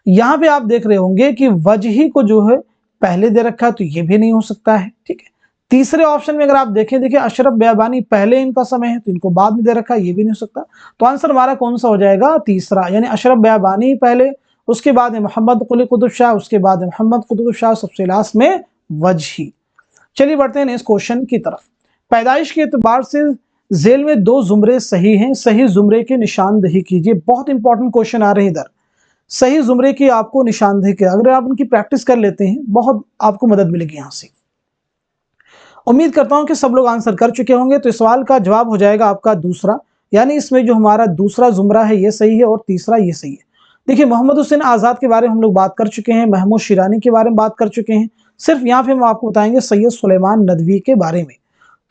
यहाँ पे आप देख रहे होंगे कि वजही को जो है पहले दे रखा है, तो ये भी नहीं हो सकता है, ठीक है। तीसरे ऑप्शन में अगर आप देखें, देखिए अशरफ बयाबानी पहले इनका समय है तो इनको बाद में दे रखा है, ये भी नहीं हो सकता। तो आंसर हमारा कौन सा हो जाएगा? तीसरा, यानी अशरफ बयाबानी पहले, उसके बाद है मोहम्मद कुली कुतुब शाह, उसके बाद है मोहम्मद कुतुब शाह, सबसे लास्ट में वजही। चलिए बढ़ते हैं इस क्वेश्चन की तरफ। पैदाइश के एतबार से जेल में दो जुमरे सही हैं, सही जुमरे की निशानदेही कीजिए। बहुत इंपॉर्टेंट क्वेश्चन आ रहे हैं इधर, सही जुमरे की आपको निशानदेही की, अगर आप उनकी प्रैक्टिस कर लेते हैं बहुत आपको मदद मिलेगी यहां से। उम्मीद करता हूं कि सब लोग आंसर कर चुके होंगे। तो इस सवाल का जवाब हो जाएगा आपका दूसरा, यानी इसमें जो हमारा दूसरा जुमरा है ये सही है और तीसरा ये सही है। देखिए मोहम्मद हुसैन आजाद के बारे में हम लोग बात कर चुके हैं, महमूद शिरानी के बारे में बात कर चुके हैं, सिर्फ यहाँ पे हम आपको बताएंगे सैयद सुलेमान नदवी के बारे में।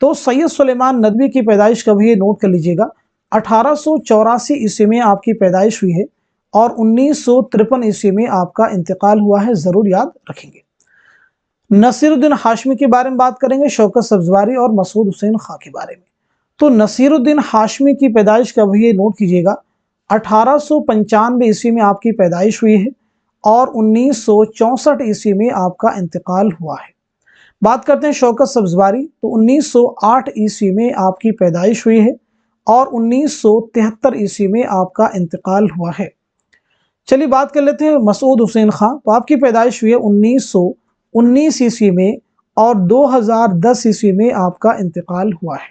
तो सैयद सुलेमान नदवी की पैदाइश कब हुई है नोट कर लीजिएगा 1884 ईस्वी में आपकी पैदाइश हुई है और 1953 ईस्वी में आपका इंतकाल हुआ है, जरूर याद रखेंगे। नसीरुद्दीन हाशमी के बारे में बात करेंगे, शौकत सब्जवारी और मसूद हुसैन खां के बारे में। तो नसीरुद्दीन हाशमी की पैदाइश कब हुई है नोट कीजिएगा 1895 ईस्वी में आपकी पैदाइश हुई है और 1964 ईस्वी में आपका इंतकाल हुआ है। बात करते हैं शौकत सब्जवारी, तो 1908 ईस्वी में आपकी पैदाइश हुई है और 1973 ईस्वी में आपका इंतकाल हुआ है। चलिए बात कर लेते हैं मसूद हुसैन खां, तो आपकी पैदाइश हुई है 1919 ईस्वी में और 2010 ईस्वी में आपका इंतकाल हुआ है।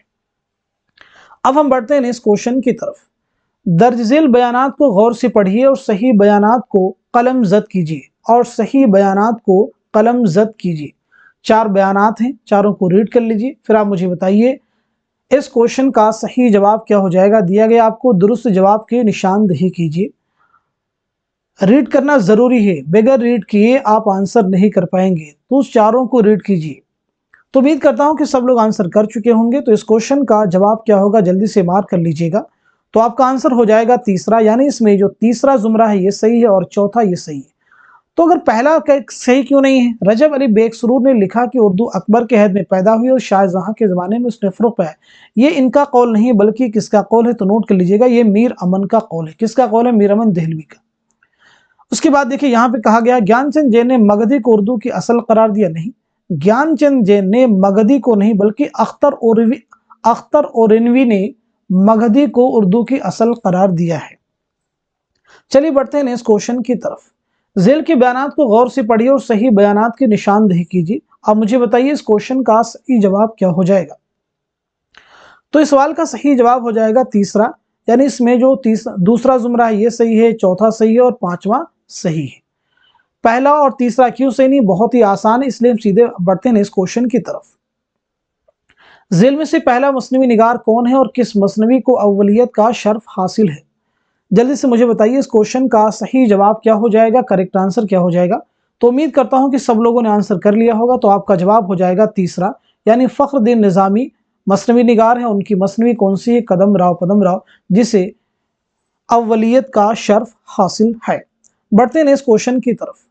अब हम बढ़ते हैं इस क्वेश्चन की तरफ। दर्ज झेल बयानात को गौर से पढ़िए और सही बयानात को कलम जद कीजिए, और सही बयानात को कलम जद कीजिए। चार बयानात हैं, चारों को रीड कर लीजिए, फिर आप मुझे बताइए इस क्वेश्चन का सही जवाब क्या हो जाएगा। दिया गया आपको दुरुस्त जवाब की निशानदेही कीजिए। रीड करना जरूरी है, बगैर रीड किए आप आंसर नहीं कर पाएंगे, तो उस चारों को रीड कीजिए। तो उम्मीद करता हूं कि सब लोग आंसर कर चुके होंगे। तो इस क्वेश्चन का जवाब क्या होगा जल्दी से मार्क कर लीजिएगा। तो आपका आंसर हो जाएगा तीसरा, यानी इसमें जो तीसरा जुमरा है ये सही है और चौथा ये सही है। तो अगर पहला सही क्यों नहीं है? रजब अली बेकसरूर ने लिखा कि उर्दू अकबर के हद में पैदा हुई और शाहजहां के ज़माने में उसने फ़रोग़ पाया। ये इनका कौल नहीं बल्कि किसका कौल है? तो नोट कर लीजिएगा, ये मीर अमन का कौल है। किसका कौल है? मीर अमन देहलवी का। उसके बाद देखिए यहाँ पे कहा गया ज्ञानचंद जैन ने मगधी को उर्दू की असल करार दिया। नहीं, ज्ञानचंद जैन ने मगधी को नहीं बल्कि अख्तर ओरनवी ने मगधी को उर्दू की असल करार दिया है। चलिए बढ़ते हैं इस क्वेश्चन की तरफ। झेल के बयानात को गौर से पढ़िए और सही बयानात की निशानदेही कीजिए। अब मुझे बताइए इस क्वेश्चन का सही जवाब क्या हो जाएगा। तो इस सवाल का सही जवाब हो जाएगा तीसरा, यानी इसमें जो दूसरा जुमरा है ये सही है, चौथा सही है और पांचवा सही है। पहला और तीसरा क्यों सही नहीं? बहुत ही आसान है, इसलिए हम सीधे बढ़ते हैं इस क्वेश्चन की तरफ। झेल में से पहला मसनवी निगार कौन है और किस मसनवी को अव्वलियत का शर्फ हासिल है? जल्दी से मुझे बताइए इस क्वेश्चन का सही जवाब क्या हो जाएगा, करेक्ट आंसर क्या हो जाएगा। तो उम्मीद करता हूं कि सब लोगों ने आंसर कर लिया होगा। तो आपका जवाब हो जाएगा तीसरा, यानी फखरुद्दीन निज़ामी मसनवी निगार है। उनकी मसनवी कौन सी है? कदम राव, जिसे अव्वलियत का शर्फ हासिल है। बढ़ते हैं इस क्वेश्चन की तरफ।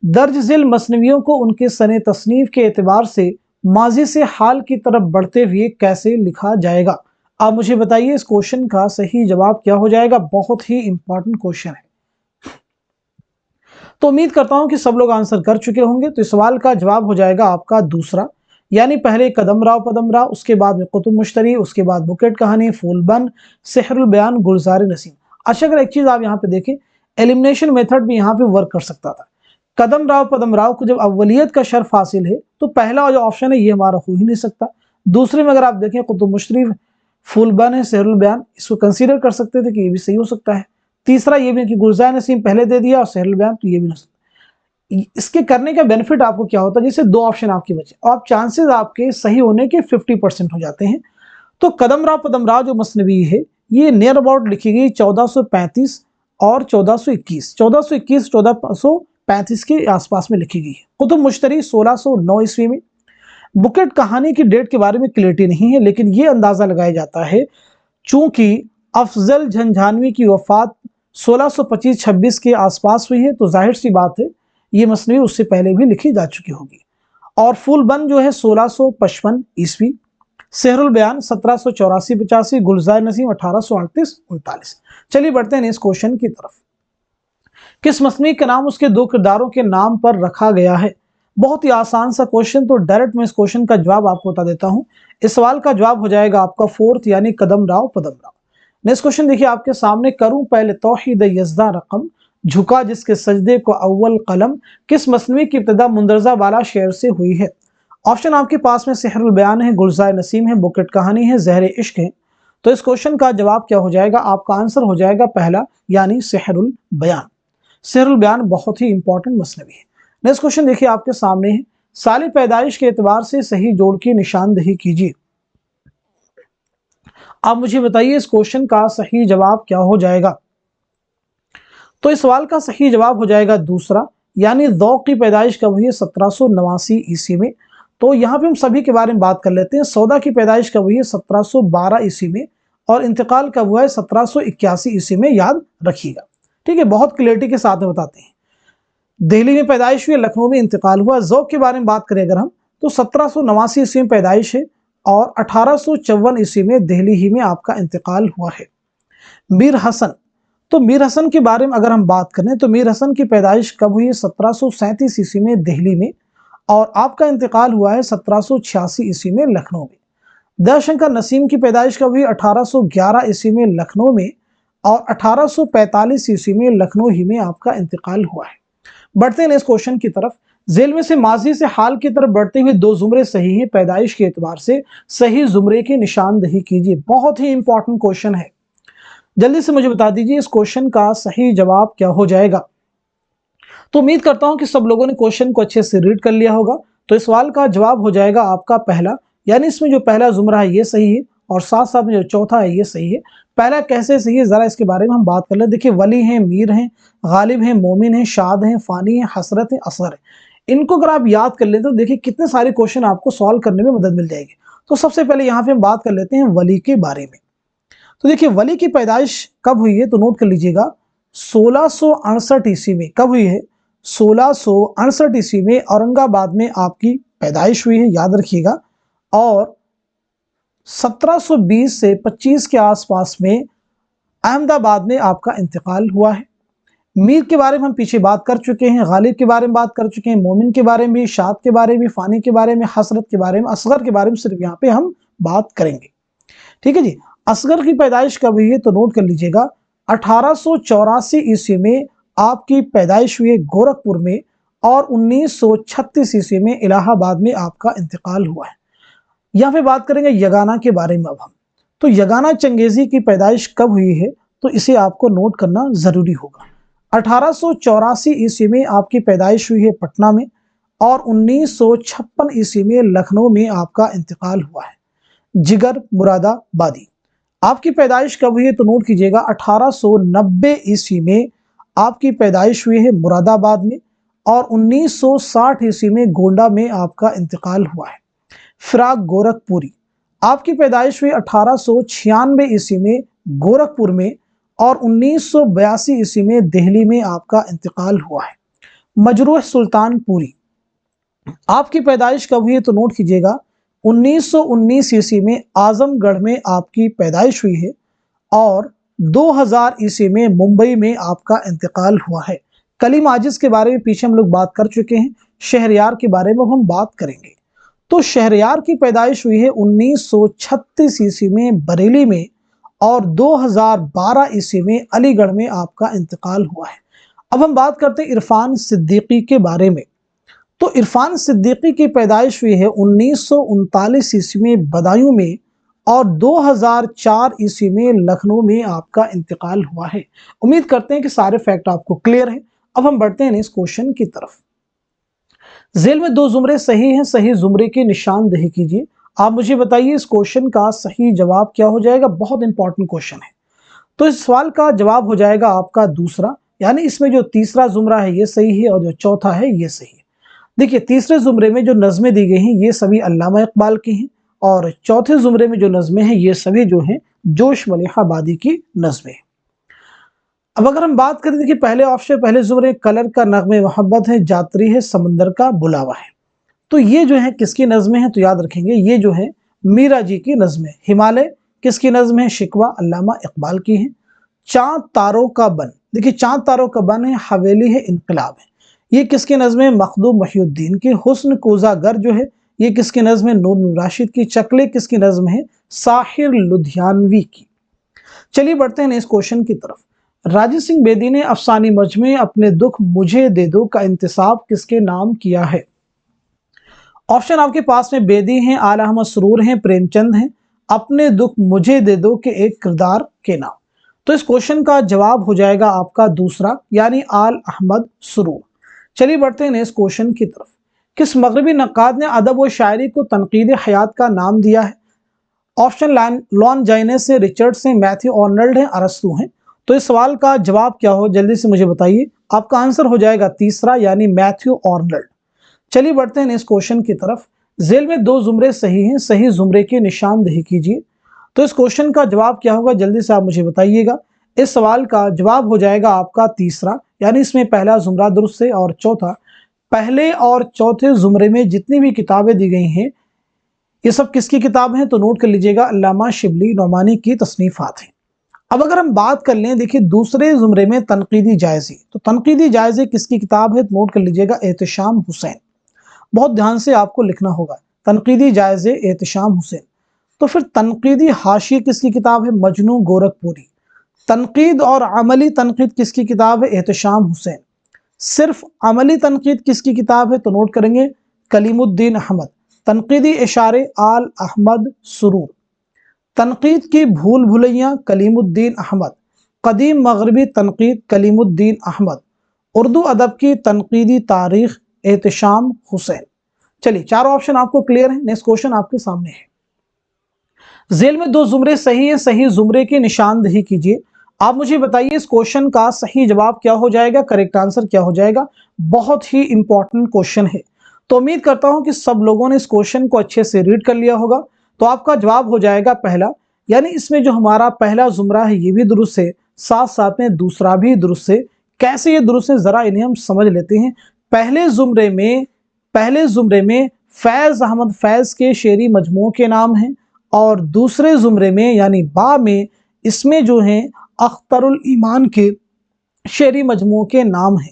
दर्ज झेल मसनवियों को उनके सने तसनीफ के एतबार से माजी से हाल की तरफ बढ़ते हुए कैसे लिखा जाएगा? आप मुझे बताइए इस क्वेश्चन का सही जवाब क्या हो जाएगा? बहुत ही इंपॉर्टेंट क्वेश्चन है। तो उम्मीद करता हूं कि सब लोग आंसर कर चुके होंगे। तो इस सवाल का जवाब हो जाएगा आपका दूसरा, यानी पहले कदम राव, उसके बाद में कुतुब मुश्तरी, उसके बाद बुकेट कहानी, फूलबन, सेहरुल बयान, गुलजार नसीम। अच्छा, अगर एक चीज आप यहाँ पे देखें, एलिमिनेशन मेथड भी यहाँ पे वर्क कर सकता था। कदम राव को जब अव्वलियत का शर्फ हासिल है तो पहला जो ऑप्शन है ये हमारा हो ही नहीं सकता। दूसरे में अगर आप देखें कुतुब मुश्तरी, फूलबन है, सेहरुल बयान, इसको कंसीडर कर सकते थे कि ये भी सही हो सकता है। तीसरा ये भी कि गुलजार नसीम पहले दे दिया और सेहरुल बयान, तो ये भी नहीं हो सकता। इसके करने का बेनिफिट आपको क्या होता है? जैसे दो ऑप्शन आपके बचे और चांसेस आपके सही होने के 50% हो जाते हैं। तो कदम राव जो मसनवी है ये नियर अबाउट लिखी गई 1435 और 1421, 1435 के आसपास में लिखी गई है। कुतुब मुश्तरी 1609 ईस्वी में। बुकेट कहानी की डेट के बारे में क्लियरिटी नहीं है, लेकिन ये अंदाजा लगाया जाता है चूंकि अफजल झंझानवी की वफात 1625-26 के आसपास हुई है, तो जाहिर सी बात है ये मसनवी उससे पहले भी लिखी जा चुकी होगी। और फूलबन जो है 1655 ईस्वी, सेहरुल बयान 1784-85, गुलजार नसीम 1838-39। चलिए बढ़ते हैं इस क्वेश्चन की तरफ। किस मसनवी का नाम उसके दो किरदारों के नाम पर रखा गया है? बहुत ही आसान सा क्वेश्चन, तो डायरेक्ट मैं इस क्वेश्चन का जवाब आपको बता देता हूं। इस सवाल का जवाब हो जाएगा आपका फोर्थ, यानी कदम राव। नेक्स्ट क्वेश्चन देखिए आपके सामने, करूं पहले तौहीद यज़दा रकम, झुका जिसके सजदे को अव्वल कलम, किस मसनवी की इब्तिदा मुंदरजा वाला शेर से हुई है? ऑप्शन आपके पास में सेहरुल बयान है, गुलजार नसीम है, बुकेट कहानी है, ज़हर इश्क है। तो इस क्वेश्चन का जवाब क्या हो जाएगा? आपका आंसर हो जाएगा पहला, यानी सेहरुल बयान। सेहरुल बयान बहुत ही इंपॉर्टेंट मसनवी है। नेक्स्ट क्वेश्चन देखिए आपके सामने है, साल पैदाइश के एतबार से सही जोड़ की निशानदही कीजिए। आप मुझे बताइए इस क्वेश्चन का सही जवाब क्या हो जाएगा? तो इस सवाल का सही जवाब हो जाएगा दूसरा, यानी ज़ौक़ की पैदाइश कब हुई है? 1789 ईस्वी में। तो यहाँ पे हम सभी के बारे में बात कर लेते हैं। सौदा की पैदाइश कब हुई है? 1712 ईस्वी में। और इंतकाल कब हुआ है? 1781 ईस्वी में, याद रखिएगा। ठीक है, बहुत क्लियरिटी के साथ में बताते हैं। दिल्ली में पैदाइश हुई, लखनऊ में इंतकाल हुआ। ज़ौक़ के बारे में बात करें अगर हम, तो 1789 ईस्वी में पैदाइश है और 1854 ईस्वी में दिल्ली ही में आपका इंतकाल हुआ है। मीर हसन, तो मीर हसन के बारे में अगर हम बात करें तो मीर हसन की पैदाइश कब हुई है? 1737 ईस्वी में दिल्ली में, और आपका इंतकाल हुआ है 1786 ईस्वी में लखनऊ में। दयाशंकर नसीम की पैदाइश कब हुई? 1811 ईस्वी में लखनऊ में, और 1845 ईस्वी में लखनऊ ही में आपका इंतकाल हुआ है। बढ़ते हैं इस क्वेश्चन की तरफ। जेल में से माजी से हाल की तरफ बढ़ते हुए दो जुमरे सही हैं, पैदाइश के एतबार से सही जुमरे की निशानदही कीजिए। बहुत ही इंपॉर्टेंट क्वेश्चन है, जल्दी से मुझे बता दीजिए इस क्वेश्चन का सही जवाब क्या हो जाएगा? तो उम्मीद करता हूं कि सब लोगों ने क्वेश्चन को अच्छे से रीड कर लिया होगा। तो इस सवाल का जवाब हो जाएगा आपका पहला, यानी इसमें जो पहला जुमरा है ये सही है, और साथ साथ में जो चौथा है ये सही है। पहला कैसे सही है जरा इसके बारे में हम बात कर ले। देखिए, वली हैं, मीर हैं, गालिब हैं, मोमिन हैं, शाद हैं, फानी हैं, हसरत हैं, असगर है। इनको अगर आप याद कर लेते तो देखिए कितने सारे क्वेश्चन आपको सॉल्व करने में मदद मिल जाएगी। तो सबसे पहले यहाँ पे हम बात कर लेते हैं वली के बारे में। तो देखिए, वली की पैदाइश कब हुई है? तो नोट कर लीजिएगा, 1668 ईस्वी में। कब हुई है? 1668 ईस्वी में औरंगाबाद में आपकी पैदाइश हुई है, याद रखिएगा। और 1720 से 25 के आसपास में अहमदाबाद में आपका इंतकाल हुआ है। मीर के बारे में हम पीछे बात कर चुके हैं, गालिब के बारे में बात कर चुके हैं, मोमिन के बारे में, शाद के बारे में, फानी के बारे में, हसरत के बारे में, असगर के बारे में सिर्फ यहाँ पे हम बात करेंगे। ठीक है जी। असगर की पैदाइश कब हुई है? तो नोट कर लीजिएगा, 1884 ईस्वी में आपकी पैदाइश हुई है गोरखपुर में, और 1936 ईस्वी में इलाहाबाद में आपका इंतकाल हुआ है। यहाँ पे बात करेंगे यगाना के बारे में अब हम। तो यगाना चंगेजी की पैदाइश कब हुई है? तो इसे आपको नोट करना जरूरी होगा। 1884 ईस्वी में आपकी पैदाइश हुई है पटना में, और 1956 ईस्वी में लखनऊ में आपका इंतकाल हुआ है। जिगर मुरादाबादी, आपकी पैदाइश कब हुई है? तो नोट कीजिएगा, 1890 ईस्वी में आपकी पैदाइश हुई है मुरादाबाद में, اور 1960 ईस्वी में गोंडा में आपका इंतकाल हुआ है। फिराक गोरखपुरी, आपकी पैदाइश हुई 1896 ईस्वी में गोरखपुर में और 1982 ईस्वी में दिल्ली में आपका इंतकाल हुआ है। मजरूह सुल्तानपुरी, आपकी पैदाइश कब हुई है तो नोट कीजिएगा 1919 ईस्वी में आजमगढ़ में आपकी पैदाइश हुई है और 2000 ईस्वी में मुंबई में आपका इंतकाल हुआ है। कलीम आजिज के बारे में पीछे हम लोग बात कर चुके हैं, शहरयार के बारे में हम बात करेंगे। तो शहरयार की पैदाइश हुई है 1936 ईस्वी में बरेली में और 2012 ईस्वी में अलीगढ़ में आपका इंतकाल हुआ है। अब हम बात करते हैं इरफान सिद्दीकी के बारे में। तो इरफान सिद्दीकी की पैदाइश हुई है 1939 ईस्वी में बदायूं में और 2004 ईस्वी में लखनऊ में आपका इंतकाल हुआ है। उम्मीद करते हैं कि सारे फैक्ट आपको क्लियर हैं। अब हम बढ़ते हैं इस क्वेश्चन की तरफ। जेल में 2 जुमरे सही हैं, सही जुमरे की निशानदेही कीजिए। आप मुझे बताइए इस क्वेश्चन का सही जवाब क्या हो जाएगा। बहुत इंपॉर्टेंट क्वेश्चन है। तो इस सवाल का जवाब हो जाएगा आपका दूसरा, यानी इसमें जो तीसरा जुमरा है ये सही है और जो चौथा है ये सही है। देखिए तीसरे जुमरे में जो नज़में दी गई हैं ये सभी अल्लामा इकबाल की हैं और चौथे जुमरे में जो नज़में हैं ये सभी जो हैं जोश मलिहाबादी की नज़में। अब अगर हम बात करें, देखिए पहले ऑप्शन, पहले जुमरे कलर का नगमे मोहब्बत है, जातरी है, समंदर का बुलावा है। तो ये जो है किसकी नज़में हैं तो याद रखेंगे ये जो है मीरा जी की नज़में। हिमालय किसकी नज़म है, शिकवा अल्लामा इकबाल की है। चांद तारों का बन, देखिए चांद तारों का बन है, हवेली है, इनकलाब है, ये किसकी नज़म है, मखदूम मुहिउद्दीन की। हुस्न कोज़ागर जो है ये किसकी नज़म है, नूर राशिद की। चकले किसकी नज़म है, साहिर लुधियानवी की। चलिए बढ़ते हैं इस क्वेश्चन की तरफ। राजीव सिंह बेदी ने अफसानी मजमे अपने दुख मुझे दे दो का इंतसाब किसके नाम किया है। ऑप्शन आपके पास में बेदी हैं, आला अहमद सुरूर हैं, प्रेमचंद हैं। अपने दुख मुझे दे दो के एक किरदार के नाम। तो इस क्वेश्चन का जवाब हो जाएगा आपका दूसरा, यानी आल अहमद सुरूर। चलिए बढ़ते हैं इस क्वेश्चन की तरफ। किस मगरबी नक्काद ने अदब व शायरी को तनकीद हयात का नाम दिया है। ऑप्शन लॉन जाइनेस है, रिचर्ड्स हैं, मैथ्यू आर्नल्ड हैं, अरस्तू हैं। तो इस सवाल का जवाब क्या हो जल्दी से मुझे बताइए। आपका आंसर हो जाएगा तीसरा, यानी मैथ्यू आर्नल्ड। चलिए बढ़ते हैं इस क्वेश्चन की तरफ। जेल में 2 जुमरे सही हैं, सही जुमरे की निशानदेही कीजिए। तो इस क्वेश्चन का जवाब क्या होगा जल्दी से आप मुझे बताइएगा। इस सवाल का जवाब हो जाएगा आपका तीसरा, यानी इसमें पहला जुमरा दुरुस्त है और चौथा। पहले और चौथे जुमरे में जितनी भी किताबें दी गई हैं ये सब किसकी किताब हैं तो नोट कर लीजिएगा, अल्लामा शिबली नौमानी की तसनीफात हैं। अब अगर हम बात कर लें, देखिए दूसरे जुमरे में तनकीदी जायज़े, तो तनकीदी जायज़े किसकी किताब है तो नोट कर लीजिएगा, एहतिशाम हुसैन। बहुत ध्यान से आपको लिखना होगा, तनकीदी जायज़े एहतिशाम हुसैन। तो फिर तनकीदी हाशिए किसकी किताब है, मजनू गोरखपुरी। तनकीद और अमली तनकीद किसकी किताब है, एहतिशाम हुसैन। सिर्फ अमली तनकीद किसकी किताब है तो नोट करेंगे, कलीमुद्दीन अहमद। तनकीदी इशारे आल अहमद सुरूर। तनकीद की भूल भुलैया कलीमुद्दीन अहमद। कदीम मगरबी तनकीद कलीमुद्दीन अहमद। उर्दू अदब की तनकीदी तारीख एहतिशाम हुसैन। चलिए 4 ऑप्शन आपको क्लियर है। नेक्स्ट क्वेश्चन आपके सामने है। जेल में 2 जुमरे सही है, सही जुमरे की निशानदेही कीजिए। आप मुझे बताइए इस क्वेश्चन का सही जवाब क्या हो जाएगा, करेक्ट आंसर क्या हो जाएगा। बहुत ही इंपॉर्टेंट क्वेश्चन है। तो उम्मीद करता हूं कि सब लोगों ने इस क्वेश्चन को अच्छे से रीड कर लिया होगा। तो आपका जवाब हो जाएगा पहला, यानी इसमें जो हमारा पहला जुमरा है ये भी दुरुस्त है, साथ साथ में दूसरा भी दुरुस्त है। कैसे ये दुरुस्त है जरा इन्हें हम समझ लेते हैं। पहले जुमरे में फैज अहमद फैज के शेरी मजमू के नाम हैं और दूसरे जुमरे में यानी बा में इसमें जो है अख्तरुल ईमान के शेरी मजमू के नाम हैं।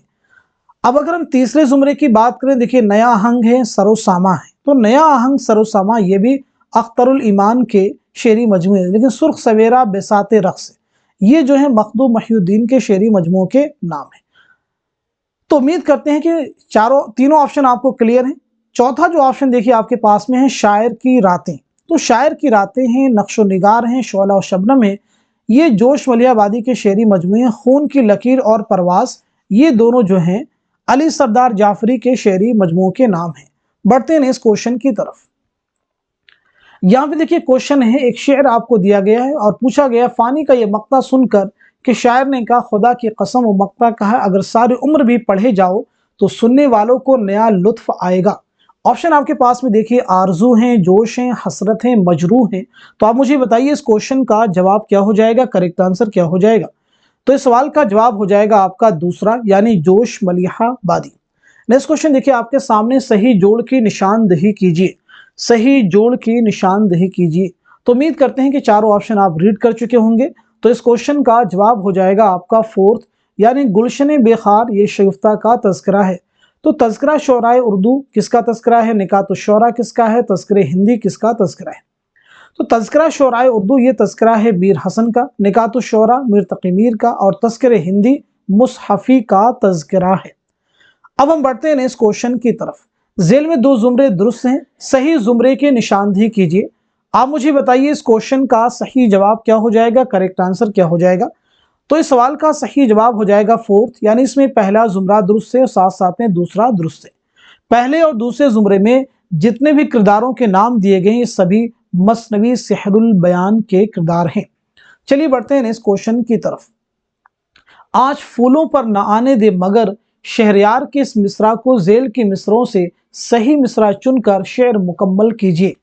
अब अगर हम तीसरे जुमरे की बात करें, देखिए नया आहंग है, सरोसामा है। तो नया आहंग सरोसामा ये भी अख्तरुल ईमान के शेरी मजमू है, लेकिन सुर्ख सवेरा बेसाते रक्स ये जो है मखदूम मुहिउद्दीन के शेरी मजमू के नाम है। तो उम्मीद करते हैं कि तीनों ऑप्शन आपको क्लियर हैं। चौथा जो ऑप्शन देखिए आपके पास में है शायर की रातें। तो शायर की रातें हैं, नक्शो निगार हैं, शोला और शबनम है, ये जोश मलिहाबादी के शेरी मजमू हैं। खून की लकीर और परवास ये दोनों जो हैं अली सरदार जाफरी के शेरी मजमू के नाम हैं। बढ़ते हैं इस क्वेश्चन की तरफ। यहाँ पे देखिए क्वेश्चन है, एक शेर आपको दिया गया है और पूछा गया फानी का ये मक्ता सुनकर कि शायर ने कहा खुदा की कसम वो मक्ता कहा अगर सारी उम्र भी पढ़े जाओ तो सुनने वालों को नया लुत्फ आएगा। ऑप्शन आपके पास में देखिए, आरजू हैं, जोश हैं, हसरत हैं, मजरूह हैं। तो आप मुझे बताइए इस क्वेश्चन का जवाब क्या हो जाएगा, करेक्ट आंसर क्या हो जाएगा। तो इस सवाल का जवाब हो जाएगा आपका दूसरा, यानी जोश, मलिहा, बादी। नेक्स्ट क्वेश्चन देखिए आपके सामने, सही जोड़ की निशानदेही कीजिए। सही जोड़ की निशानदेही कीजिए। तो उम्मीद करते हैं कि चारों ऑप्शन आप रीड कर चुके होंगे। तो इस क्वेश्चन का जवाब हो जाएगा आपका फोर्थ, यानी गुलशन बेखार ये शगुफ्ता का तज़किरा है। तो तज़किरा शोराए उर्दू किसका तज़किरा है, निकात शोरा किसका है, तज़किरे हिंदी किसका तज़किरा है। तो तज़किरा शोराए उर्दू ये तज़किरा है मीर हसन का, निकात शोरा मीर तकी मीर का, और तज़किरे हिंदी मुसहफ़ी का तज़किरा है। अब हम बढ़ते हैं इस क्वेश्चन की तरफ। जेल में 2 जुमरे दुरुस्त हैं, सही जुमरे की निशानदेही कीजिए। आप मुझे बताइए इस क्वेश्चन का सही जवाब क्या हो जाएगा, करेक्ट आंसर क्या हो जाएगा। तो इस सवाल का सही जवाब हो जाएगा फोर्थ, यानी इसमें पहला जुमरा दुरुस्त है और साथ साथ में दूसरा दुरुस्त है। पहले और दूसरे जुमरे में जितने भी किरदारों के नाम दिए गए ये सभी मसनवी सिहरुल बयान के किरदार हैं। चलिए बढ़ते हैं इस क्वेश्चन की तरफ। आज फूलों पर न आने दे मगर शहरयार के इस मिसरा को जेल के मिसरों से सही मिसरा चुनकर शेर मुकम्मल कीजिए।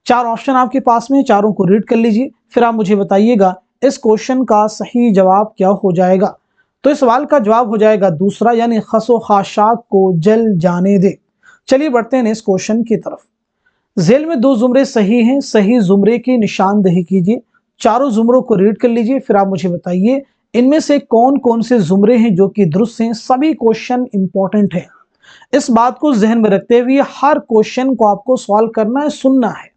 4 ऑप्शन आपके पास में, चारों को रीड कर लीजिए, फिर आप मुझे बताइएगा इस क्वेश्चन का सही जवाब क्या हो जाएगा। तो इस सवाल का जवाब हो जाएगा दूसरा, यानी खसो खाशाक को जल जाने दे। चलिए बढ़ते हैं इस क्वेश्चन की तरफ। जेल में 2 जुमरे सही हैं, सही जुमरे की निशानदेही कीजिए। चारों जुमरों को रीड कर लीजिए, फिर आप मुझे बताइए इनमें से कौन कौन से जुमरे हैं जो कि दुरुस्त हैं। सभी क्वेश्चन इंपॉर्टेंट है, इस बात को जहन में रखते हुए हर क्वेश्चन को आपको सॉल्व करना है, सुनना है।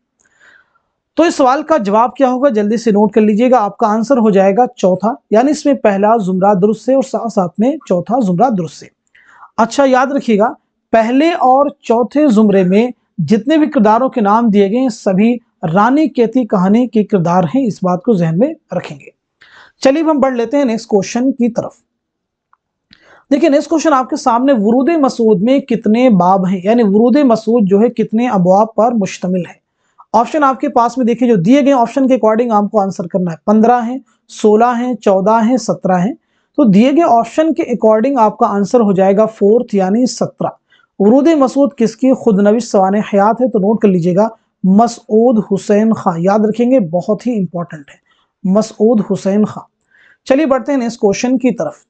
तो इस सवाल का जवाब क्या होगा, जल्दी से नोट कर लीजिएगा। आपका आंसर हो जाएगा चौथा, यानी इसमें पहला जुमरा दुरुस्त है और साथ साथ में चौथा जुमरा दुरुस्त है। अच्छा याद रखिएगा, पहले और चौथे जुमरे में जितने भी किरदारों के नाम दिए गए सभी रानी केती कहानी के किरदार हैं, इस बात को जहन में रखेंगे। चलिए हम बढ़ लेते हैं नेक्स्ट क्वेश्चन की तरफ। देखिए नेक्स्ट क्वेश्चन आपके सामने, वुरूद मसूद में कितने बाब हैं, यानी वुरूद मसूद जो है कितने अबवाब पर मुश्तमिल है। ऑप्शन आपके पास में देखिए, जो दिए गए ऑप्शन के अकॉर्डिंग आपको आंसर करना है। 15 है, 16 है, 14 है, 17 है। तो दिए गए ऑप्शन के अकॉर्डिंग आपका आंसर हो जाएगा फोर्थ, यानी 17। वुरूद मसूद किसकी खुदनविश सवाने हयात है, तो नोट कर लीजिएगा, मसूद हुसैन खां। याद रखेंगे, बहुत ही इंपॉर्टेंट है, मसूद हुसैन खां। चलिए बढ़ते हैं इस क्वेश्चन की तरफ।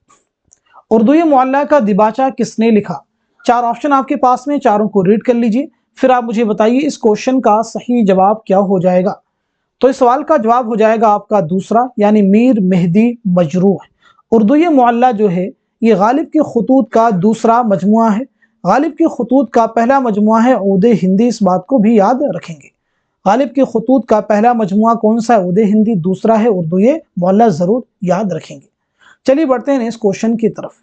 उर्दू मुअल्ला का दिबाचा किसने लिखा। 4 ऑप्शन आपके पास में, चारों को रीड कर लीजिए, फिर आप मुझे बताइए इस क्वेश्चन का सही जवाब क्या हो जाएगा। तो इस सवाल का जवाब हो जाएगा आपका दूसरा, यानी मीर मेहदी मजरूह। उर्दू मुअल्ला जो है ये गालिब के खतूत का दूसरा मजमुआ है। गालिब के खतूत का पहला मजमुआ है ऊदे हिंदी, इस बात को भी याद रखेंगे। गालिब के खतूत का पहला मजमुआ कौन सा है, ऊदे हिंदी। दूसरा है उर्दू मुअल्ला, जरूर याद रखेंगे। चलिए बढ़ते हैं इस क्वेश्चन की तरफ।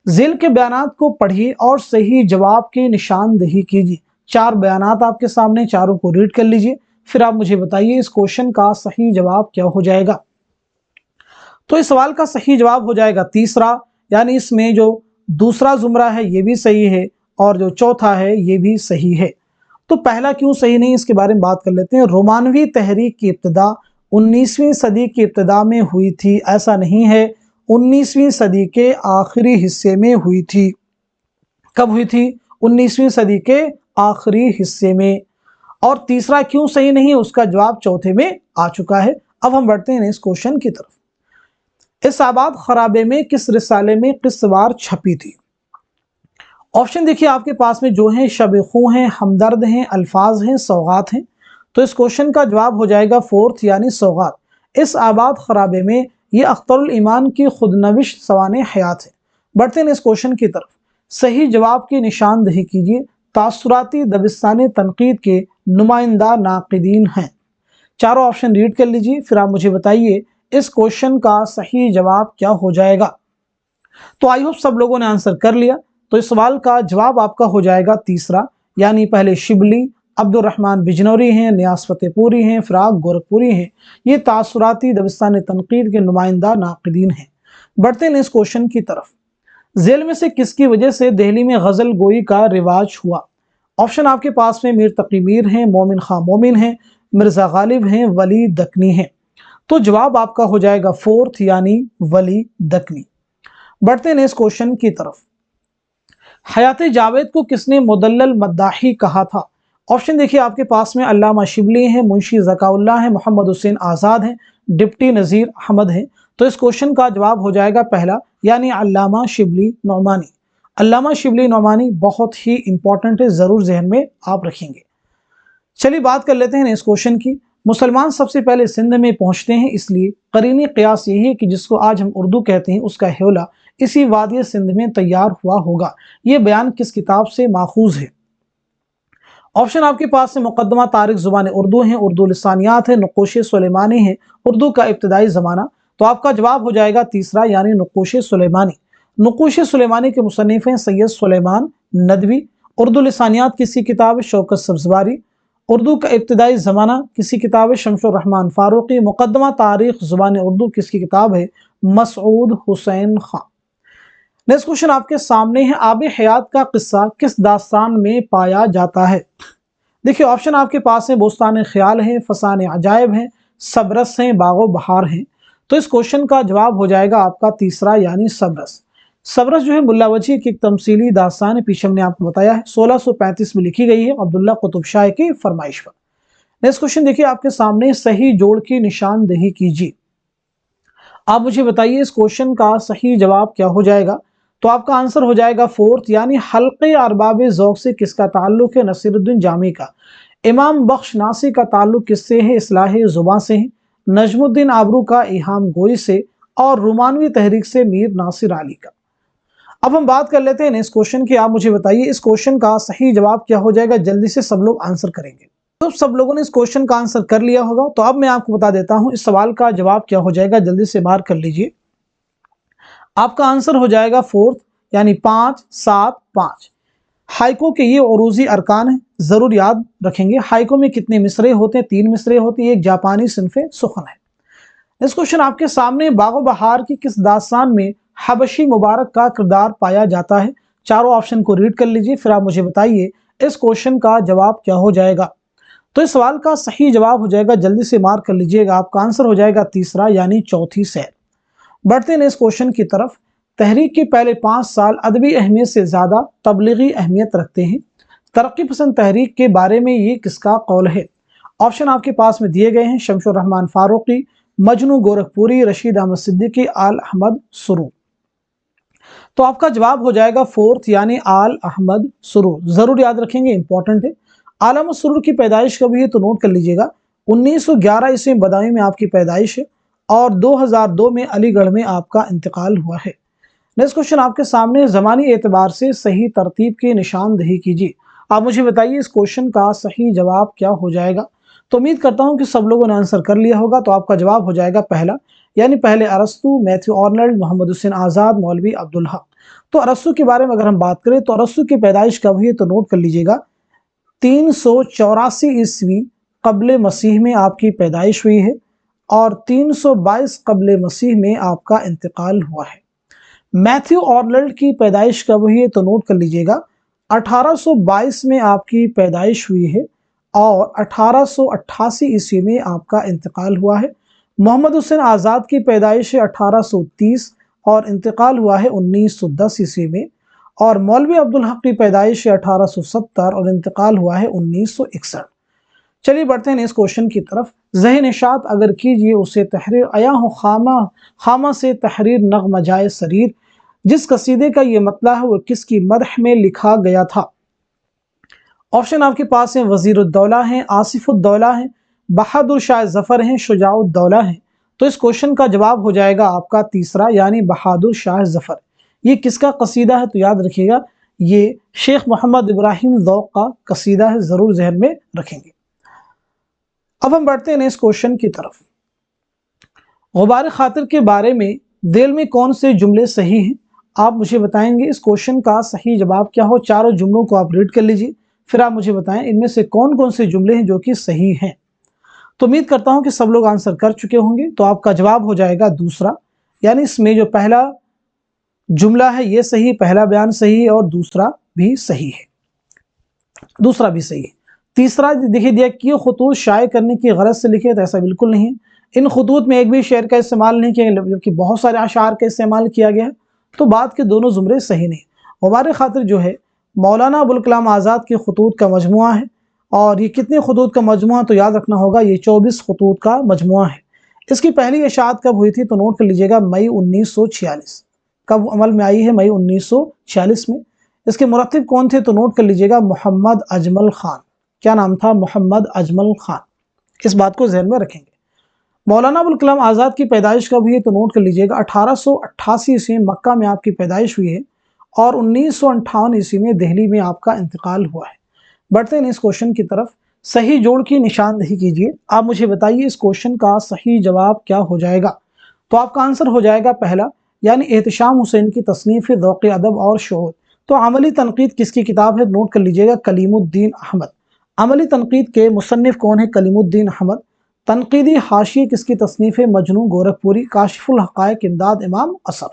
ज़िल के बयानात को पढ़िए और सही जवाब की निशानदेही कीजिए। 4 बयानात आपके सामने, चारों को रीड कर लीजिए, फिर आप मुझे बताइए इस क्वेश्चन का सही जवाब क्या हो जाएगा। तो इस सवाल का सही जवाब हो जाएगा तीसरा, यानी इसमें जो दूसरा जुमरा है ये भी सही है और जो चौथा है ये भी सही है। तो पहला क्यों सही नहीं, इसके बारे में बात कर लेते हैं। रोमानवी तहरीक की इब्तिदा 19वीं सदी की इब्तिदा में हुई थी, ऐसा नहीं है, 19वीं सदी के आखिरी हिस्से में हुई थी। कब हुई थी, 19वीं सदी के आखिरी हिस्से में। और तीसरा क्यों सही नहीं, उसका जवाब चौथे में आ चुका है। अब हम बढ़ते हैं इस क्वेश्चन की तरफ। इस आबाद खराबे में किस रिसाले में किस्सवार छपी थी। ऑप्शन देखिए आपके पास में जो है, शब खू हैं, हमदर्द हैं, अल्फाज हैं, सौगात हैं। तो इस क्वेश्चन का जवाब हो जाएगा फोर्थ, यानी सौगात। इस आबाद खराबे में ये अख्तरुल ईमान की खुदनविश सवाने हयात है। बढ़ते हैं इस क्वेश्चन की तरफ। सही जवाब की निशानदेही कीजिए। तासुराती दबिस्तानी तनकीद के नुमाइंदा नाकिदीन हैं। चारों ऑप्शन रीड कर लीजिए, फिर आप मुझे बताइए इस क्वेश्चन का सही जवाब क्या हो जाएगा। तो आई होप सब लोगों ने आंसर कर लिया। तो इस सवाल का जवाब आपका हो जाएगा तीसरा, यानी पहले शिबली, अब्दुर्रहमान बिजनौरी हैं, नियाज़ फतेहपुरी हैं, फिराक गोरखपुरी हैं, ये तासुराती दबिस्तानी तनकीद के नुमाइंदा नाकिदीन हैं। बढ़ते हैं इस क्वेश्चन की तरफ। जेल में से किसकी वजह से दिल्ली में गजल गोई का रिवाज हुआ। ऑप्शन आपके पास में मीर तकी मीर हैं, मोमिन खां मोमिन हैं, मिर्जा गालिब हैं, वली दकनी हैं। तो जवाब आपका हो जाएगा फोर्थ, यानी वली दकनी। बढ़ते हैं इस क्वेश्चन की तरफ। हयात जावेद को किसने मुदल्लल मद्दाही कहा था? ऑप्शन देखिए आपके पास में अल्लामा शिबली हैं, मुंशी ज़काउल्लाह हैं, मोहम्मद हुसैन आज़ाद हैं, डिप्टी नज़ीर अहमद हैं। तो इस क्वेश्चन का जवाब हो जाएगा पहला, यानी अल्लामा शिबली नौमानी। अल्लामा शिबली नौमानी बहुत ही इंपॉर्टेंट है, ज़रूर जहन में आप रखेंगे। चलिए बात कर लेते हैं इस क्वेश्चन की। मुसलमान सबसे पहले सिंध में पहुंचते हैं, इसलिए करीनी क़ियास यही है कि जिसको आज हम उर्दू कहते हैं उसका हौला इसी वादी सिंध में तैयार हुआ होगा। ये बयान किस किताब से माखूज है? ऑप्शन आपके पास है मुकद्दमा तारिख ज़ुबान उर्दू है, उर्दू लिसानियात है, नक़ूश सुलेमानी है, उर्दू का इब्तदाई ज़माना। तो आपका जवाब हो जाएगा तीसरा, यानी नक़ूश सुलेमानी। नक़ूश सुलेमानी के मुसन्निफ़ हैं सैयद सुलेमान नदवी। उर्दू लिसानियात किसी किताब है शौकत सब्ज़वारी। उर्दू का इब्तदाई ज़माना किसी किताब है शमशुर रहमान फ़ारूक़ी। मुकद्दमा तारीख़ ज़ुबान उर्दू किसकी किताब है? मसऊद हुसैन खां। नेक्स्ट क्वेश्चन आपके सामने है, आब हयात का किस्सा किस दास्तान में पाया जाता है? देखिए ऑप्शन आपके पास है बोस्तान ख्याल है, फसान अजायब है, सबरस है, बागो बहार है। तो इस क्वेश्चन का जवाब हो जाएगा आपका तीसरा, यानी सबरस। सबरस जो है मुल्ला वजी की एक तमसीली दास्तान है, पीछे हमने आपको बताया है 1635 में लिखी गई है अब्दुल्ला कुतुब शाह की फरमाइश पर। नेक्स्ट क्वेश्चन देखिए आपके सामने, सही जोड़ की निशानदेही कीजिए। आप मुझे बताइए इस क्वेश्चन का सही जवाब क्या हो जाएगा? तो आपका आंसर हो जाएगा फोर्थ, यानी हल्के अरबाब ज़ौक़ से किसका ताल्लुक है? नसीरुद्दीन जामी का। इमाम बख्श नासी का ताल्लुक किससे है? इस्लाह ज़ुबान से है। नजमुद्दीन आबरू का इहाम गोई से, और रोमानवी तहरीक से मीर नासिर अली का। अब हम बात कर लेते हैं इस क्वेश्चन की। आप मुझे बताइए इस क्वेश्चन का सही जवाब क्या हो जाएगा? जल्दी से सब लोग आंसर करेंगे। तो सब लोगों ने इस क्वेश्चन का आंसर कर लिया होगा, तो अब मैं आपको बता देता हूं इस सवाल का जवाब क्या हो जाएगा। जल्दी से मार्क कर लीजिए। आपका आंसर हो जाएगा फोर्थ, यानी 5, 7, 5। हाइको के ये उरूजी अरकान है, जरूर याद रखेंगे। हाइको में कितने मिसरे होते हैं? 3 मिसरे होते हैं। एक जापानी सिनफे सुखन है। इस क्वेश्चन आपके सामने, बागो बहार की किस दास्तान में हबशी मुबारक का किरदार पाया जाता है? चारों ऑप्शन को रीड कर लीजिए, फिर आप मुझे बताइए इस क्वेश्चन का जवाब क्या हो जाएगा। तो इस सवाल का सही जवाब हो जाएगा, जल्दी से मार्क कर लीजिएगा, आपका आंसर हो जाएगा तीसरा, यानी चौथी सैर। बढ़ते हैं इस क्वेश्चन की तरफ। तहरीक के पहले 5 साल अदबी अहमियत से ज्यादा तबलीगी अहमियत रखते हैं। तरक्की पसंद तहरीक के बारे में ये किसका कौल है? ऑप्शन आपके पास में दिए गए हैं शमशुर रहमान फारूकी, मजनू गोरखपुरी, रशीद अहमद सिद्दीकी, आल अहमद सुरूर। तो आपका जवाब हो जाएगा फोर्थ, यानी आल अहमद सुरूर। जरूर याद रखेंगे, इंपॉर्टेंट है। आल अहमद सुरूर की पैदाइश कब है तो नोट कर लीजिएगा। 1911 ईस्वी बदायूं में आपकी पैदाइश है, और 2002 में अलीगढ़ में आपका इंतकाल हुआ है। नेक्स्ट क्वेश्चन आपके सामने, ज़मानी एतबार से सही तरतीब की निशानदेही कीजिए। आप मुझे बताइए इस क्वेश्चन का सही जवाब क्या हो जाएगा। तो उम्मीद करता हूं कि सब लोगों ने आंसर कर लिया होगा। तो आपका जवाब हो जाएगा पहला, यानी पहले अरस्तु, मैथ्यू आर्नल्ड, मोहम्मद हुसैन आज़ाद, मौलवी अब्दुल हक। तो अरस्तु के बारे में अगर हम बात करें तो अरस्तु की पैदाइश कब हुई तो नोट कर लीजिएगा। 384 ईस्वी कब्ल मसीह में आपकी पैदाइश हुई है, और 322 कब्ल मसीह में आपका इंतकाल हुआ है। मैथ्यू आर्नल्ड की पैदाइश कब हुई है तो नोट कर लीजिएगा। 1822 में आपकी पैदाइश हुई है, और 1888 ईस्वी में आपका इंतकाल हुआ है। मोहम्मद हुसैन आज़ाद की पैदाइश है 1830, और इंतकाल हुआ है 1910 ईस्वी में। और मौलवी अब्दुल हक की पैदाइश है 1870, और इंतकाल हुआ है 1961। चलिए बढ़ते हैं इस क्वेश्चन की तरफ। ज़हन निशात अगर कीजिए उसे तहरीर आया हो खामा, खामा से तहरीर नग़्म जाए सरीर। जिस कसीदे का ये मतला है वो किसकी मदह में लिखा गया था? ऑप्शन आपके पास है वज़ीरुद्दौला है, आसिफुद्दौला है, बहादुर शाह ज़फ़र हैं, शुजाउद्दौला है। तो इस क्वेश्चन का जवाब हो जाएगा आपका तीसरा, यानी बहादुर शाह ज़फ़र। ये किसका कसीदा है तो याद रखिएगा, ये शेख मोहम्मद इब्राहिम ज़ौक़ का कसीदा है, ज़रूर जहन में रखेंगे। अब हम बढ़ते हैं इस क्वेश्चन की तरफ। गुबार खातिर के बारे में दिल में कौन से जुमले सही हैं? आप मुझे बताएंगे इस क्वेश्चन का सही जवाब क्या हो। चारों जुमलों को आप रीड कर लीजिए, फिर आप मुझे बताएं इनमें से कौन कौन से जुमले हैं जो कि सही हैं। तो उम्मीद करता हूं कि सब लोग आंसर कर चुके होंगे। तो आपका जवाब हो जाएगा दूसरा, यानी इसमें जो पहला जुमला है ये सही, पहला बयान सही है, और दूसरा भी सही है, दूसरा भी सही है। तीसरा देखिए दिया कि ये खतूत शाये करने की गरज से लिखे, तो ऐसा बिल्कुल नहीं है। इन खतूत में एक भी शेर का इस्तेमाल नहीं किया गया, जबकि बहुत सारे अशार का इस्तेमाल किया गया है। तो बात के दोनों जुमरे सही नहीं। غबार खातिर जो है मौलाना अबुल कलाम आज़ाद के खतूत का मजमुआ है। और ये कितने खतूत का मजमुआ, तो याद रखना होगा ये 24 खतूत का मजमुआ है। इसकी पहली इशाअत कब हुई थी, तो नोट कर लीजिएगा मई 1946। कब अमल में आई है, मई 1946 में। इसके मुरत्तिब कौन थे, तो नोट कर लीजिएगा मोहम्मद अजमल खान। क्या नाम था, मोहम्मद अजमल खान। इस बात को ज़हन में रखेंगे। मौलाना अबुल कलाम आज़ाद की पैदाइश कब हुई है, तो नोट कर लीजिएगा 1888 ईस्वी में मक्का में आपकी पैदाइश हुई है और 1958 ईस्वी में दिल्ली में आपका इंतकाल हुआ है। बढ़ते हैं इस क्वेश्चन की तरफ। सही जोड़ की निशानदही कीजिए। आप मुझे बताइए इस क्वेश्चन का सही जवाब क्या हो जाएगा। तो आपका आंसर हो जाएगा पहला, यानी एहतशाम हुसैन की तसनीफ ज़ौक़ अदब और शऊर। तो अमली तनकीद किसकी किताब है, नोट कर लीजिएगा कलीमुद्दीन अहमद। अमली तनकीद के मुसन्निफ कौन है, कलीमुद्दीन अहमद। तनकीदी हाशिए किसकी तसनीफ है, मजनू गोरखपुरी। काशिफुल हक़ाइक़ इमदाद इमाम असर।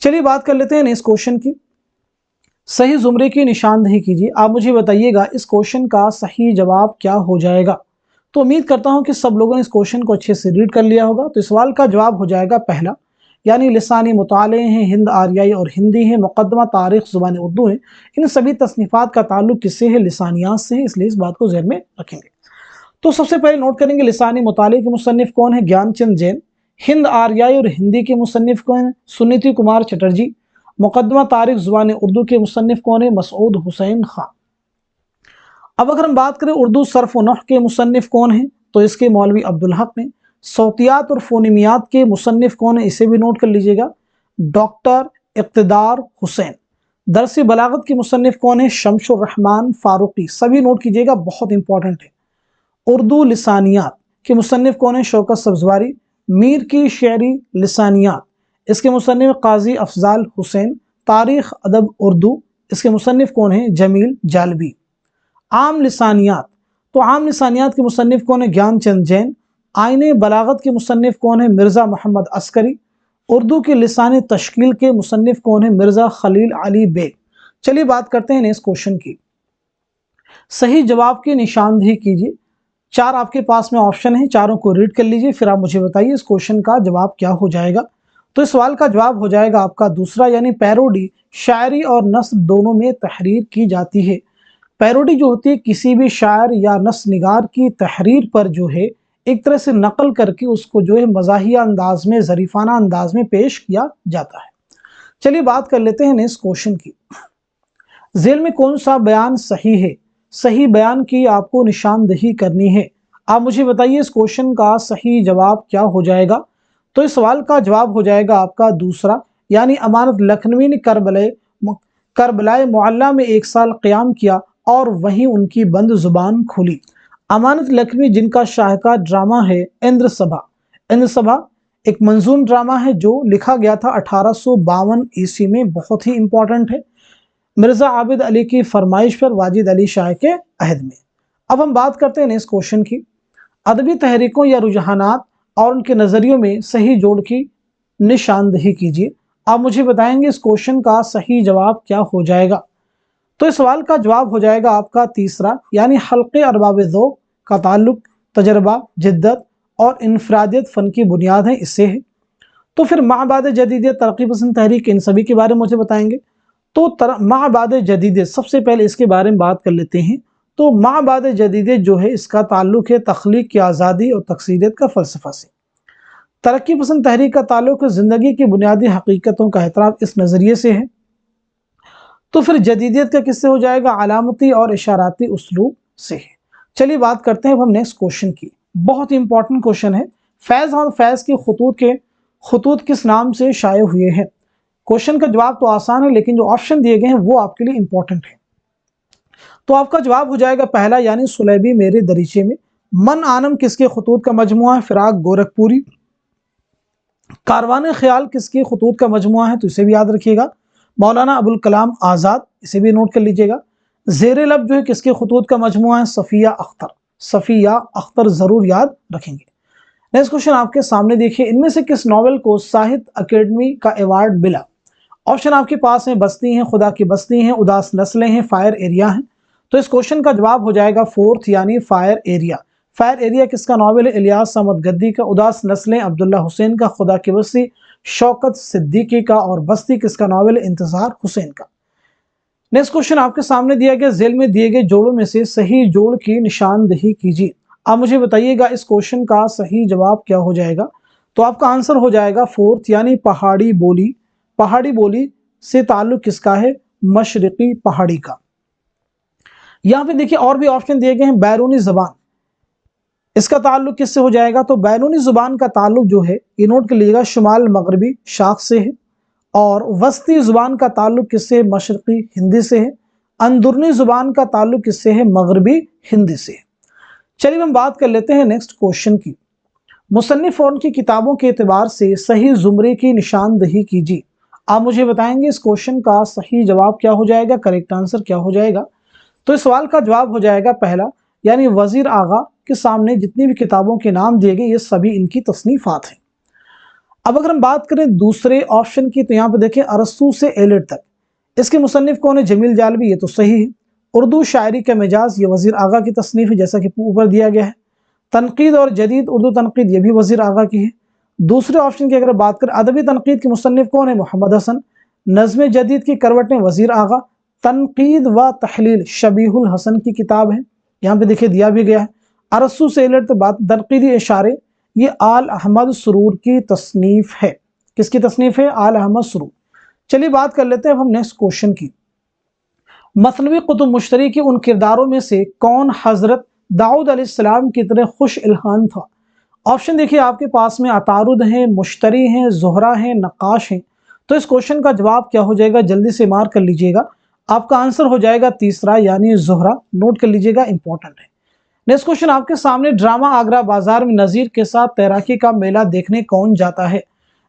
चलिए बात कर लेते हैं इस क्वेश्चन की। सही जुमरे की निशानदही कीजिए। आप मुझे बताइएगा इस क्वेश्चन का सही जवाब क्या हो जाएगा। तो उम्मीद करता हूं कि सब लोगों ने इस क्वेश्चन को अच्छे से रीड कर लिया होगा। तो इस सवाल का जवाब हो जाएगा पहला, यानी लिसानी मुताले हैं, हिंद आरियाई और हिंदी है, मुकद्दमा तारीख ज़ुबान उर्दू है। इन सभी तसनीफ़ात का ताल्लुक किससे है, लिसानियात से है, इसलिए इस बात को ज़हन में रखेंगे। तो सबसे पहले नोट करेंगे लिसानी मुताले के मुसन्निफ कौन है, ज्ञानचंद जैन। हिंद आरियाई और हिंदी के मुसन्निफ कौन है, सुनीति कुमार चटर्जी। मुकद्दमा तारीख ज़ुबान उर्दू के मुसन्निफ कौन है, मसूद हुसैन खां। अब अगर हम बात करें उर्दू सर्फ व नहव के मुसन्निफ कौन है, तो इसके मौलवी अब्दुल हक ने। सौतियात और फोनिमियात के मुसन्निफ कौन है, इसे भी नोट कर लीजिएगा, डॉक्टर इक़्तिदार हुसैन। दरसी बलागत के मुसन्निफ कौन है, शमशुर रहमान फारूकी। सभी नोट कीजिएगा, बहुत इंपॉर्टेंट है। उर्दू लिसानियात के मुसन्निफ कौन है, शौकत सब्ज़वारी। मीर की शेरी लिसानियात, इसके मुसन्निफ काजी अफजाल हुसैन। तारीख अदब उर्दू, इसके मुसन्निफ कौन है, जमील जालबी। आम लिसानियात, तो आम लिसानियात के मुसन्निफ कौन है, ज्ञानचंद जैन। आईने बलागत के मुसन्निफ कौन है, मिर्ज़ा मोहम्मद अस्करी। उर्दू के लिसानी तश्कील के मुसन्निफ कौन है, मिर्ज़ा खलील अली बेग। चलिए बात करते हैं इस क्वेश्चन की। सही जवाब की निशानदही कीजिए। चार आपके पास में ऑप्शन है, चारों को रीड कर लीजिए, फिर आप मुझे बताइए इस क्वेश्चन का जवाब क्या हो जाएगा। तो इस सवाल का जवाब हो जाएगा आपका दूसरा, यानी पैरोडी शायरी और नस्र दोनों में तहरीर की जाती है। पैरोडी जो होती है किसी भी शायर या नस्र निगार की तहरीर पर जो है एक तरह से नकल करके उसको जो है मज़ाहिया अंदाज में, ज़रीफ़ाना अंदाज में पेश किया जाता है। चलिए बात कर लेते हैं इस क्वेश्चन की। ज़ेल में कौन सा बयान सही है, सही बयान की आपको निशानदही करनी है। आप मुझे बताइए इस क्वेश्चन का सही जवाब क्या हो जाएगा। तो इस सवाल का जवाब हो जाएगा आपका दूसरा, यानी अमानत लखनवी ने करबलाए मुअल्ला में 1 साल क़याम किया और वहीं उनकी बंद ज़ुबान खुली। अमानत लखनवी जिनका शाहकार ड्रामा है इंद्र सभा। इंद्र सभा एक मंजूम ड्रामा है जो लिखा गया था 1852 ईस्वी में, बहुत ही इंपॉर्टेंट है, मिर्ज़ा आबिद अली की फरमाइश पर वाजिद अली शाह के अहद में। अब हम बात करते हैं इस क्वेश्चन की। अदबी तहरीकों या रुझानात और उनके नज़रियों में सही जोड़ की निशानदही कीजिए। आप मुझे बताएंगे इस क्वेश्चन का सही जवाब क्या हो जाएगा। तो इस सवाल का जवाब हो जाएगा आपका तीसरा, यानी हल्के अरबाब ज़ौक़ का ताल्लुक तजर्बा, जिद्दत और इनफरादियत फ़न की बुनियाद है, इससे है। तो फिर माबाद जदीदियत, तरक्की पसंद तहरीक, इन सभी के बारे में मुझे बताएंगे। तो माबाद जदीदियत, सबसे पहले इसके बारे में बात कर लेते हैं। तो माबाद जदीदियत जो है इसका ताल्लुक है तख्लीक की आज़ादी और तकसीदियत का फ़लसफ़ा से। तरक्की पसंद तहरीक का ताल्लुक ज़िंदगी की बुनियादी हकीकतों का एहतराम इस नज़रिए से है। तो फिर जदीदियत का किससे हो जाएगा, अलामती और इशाराती उसलूब से है। चलिए बात करते हैं अब हम नेक्स्ट क्वेश्चन की। बहुत ही इंपॉर्टेंट क्वेश्चन है। फैज़ और फैज़ के खतूत किस नाम से शाये हुए हैं। क्वेश्चन का जवाब तो आसान है, लेकिन जो ऑप्शन दिए गए हैं वो आपके लिए इंपॉर्टेंट है। तो आपका जवाब हो जाएगा पहला, यानी सुलेबी मेरे दरीचे में। मन आनम किसके खतूत का मजमुआ है, फिराक गोरखपुरी। कारवान ख्याल किसके खतूत का मजमुआ है, तो इसे भी याद रखिएगा, मौलाना अबुल कलाम आज़ाद, इसे भी नोट कर लीजिएगा। ज़ेरे लब जो है किसके खतूत का मजमुआ है, सफ़िया अख्तर। सफ़िया अख्तर ज़रूर याद रखेंगे। नेक्स्ट क्वेश्चन आपके सामने देखिए, इनमें से किस नॉवेल को साहित्य अकेडमी का अवार्ड मिला। ऑप्शन आपके पास हैं, बस्ती हैं, खुदा की बस्ती हैं, उदास नस्लें हैं, फायर एरिया हैं। तो इस क्वेश्चन का जवाब हो जाएगा फोर्थ, यानी फायर एरिया। फायर एरिया किसका नॉवेल है, इलियास अहमद गद्दी का। उदास नस्लें अब्दुल्ला हुसैन का। खुदा की बस्ती शौकत सिद्दीकी का, और बस्ती किसका नॉवेल है? इंतजार हुसैन का। नेक्स्ट क्वेश्चन आपके सामने दिया गया, जेल में दिए गए जोड़ों में से सही जोड़ की निशानदेही कीजिए। आप मुझे बताइएगा इस क्वेश्चन का सही जवाब क्या हो जाएगा। तो आपका आंसर हो जाएगा फोर्थ, यानी पहाड़ी बोली। पहाड़ी बोली से ताल्लुक किसका है? मशरिकी पहाड़ी का। यहां पे देखिए और भी ऑप्शन दिए गए हैं। बैरूनी जबान, इसका ताल्लुक किससे हो जाएगा? तो बैरूनी जुबान का ताल्लुक जो है ये नोट कर लीजिएगा शुमाल मगरबी शाख से है। और वस्ती जुबान का ताल्लुक किससे? मशरकी हिंदी से है। अंदरूनी जुबान का ताल्लुक किससे है? मगरबी हिंदी से है। चलिए हम बात कर लेते हैं नेक्स्ट क्वेश्चन की। मुसन्निफ और उनकी किताबों के एतबार से सही जुमरे की निशानदेही कीजिए। आप मुझे बताएंगे इस क्वेश्चन का सही जवाब क्या हो जाएगा, करेक्ट आंसर क्या हो जाएगा। तो इस सवाल का जवाब हो जाएगा पहला, यानी वजीर आगा के सामने जितनी भी किताबों के नाम दिए गए ये सभी इनकी तसनीफात हैं। अब अगर हम बात करें दूसरे ऑप्शन की, तो यहाँ पे देखें अरस्तू से एलिट तक, इसके मुसन्निफ कौन है? जमील जालबी, ये तो सही है। उर्दू शायरी का मिजाज, ये वजीर आगा की तसनीफ है जैसा कि ऊपर दिया गया है। तनकीद और जदीद उर्दू तनकीद, ये भी वजीर आगा की है। दूसरे ऑप्शन की अगर बात करें अदबी तनकीद के मुसन्निफ कौन है? मोहम्मद हसन। नज़्म जदीद की करवटें, वजीर आगा। तनकीद व तहलील, शबीहुल हसन की किताब है, यहाँ पे देखिए दिया भी गया है। अरस्तू से एलिट बात, तनकीदी इशारे, ये आल अहमद सुरूर की तसनीफ है। किसकी तसनीफ है? आल अहमद सुरूर। चलिए बात कर लेते हैं अब हम नेक्स्ट क्वेश्चन की। मसनवी कुतुब मुश्तरी के उन किरदारों में से कौन हजरत दाऊद अलैहिस्सलाम की तरह खुश इल्हान था? ऑप्शन देखिए आपके पास में अतारुद हैं, मुश्तरी हैं, ज़ुहरा हैं, नक्काश हैं। तो इस क्वेश्चन का जवाब क्या हो जाएगा? जल्दी से मार्क कर लीजिएगा। आपका आंसर हो जाएगा तीसरा, यानी ज़ुहरा। नोट कर लीजिएगा, इंपॉर्टेंट है। नेक्स्ट क्वेश्चन आपके सामने, ड्रामा आगरा बाजार में नज़ीर के साथ तैराकी का मेला देखने कौन जाता है?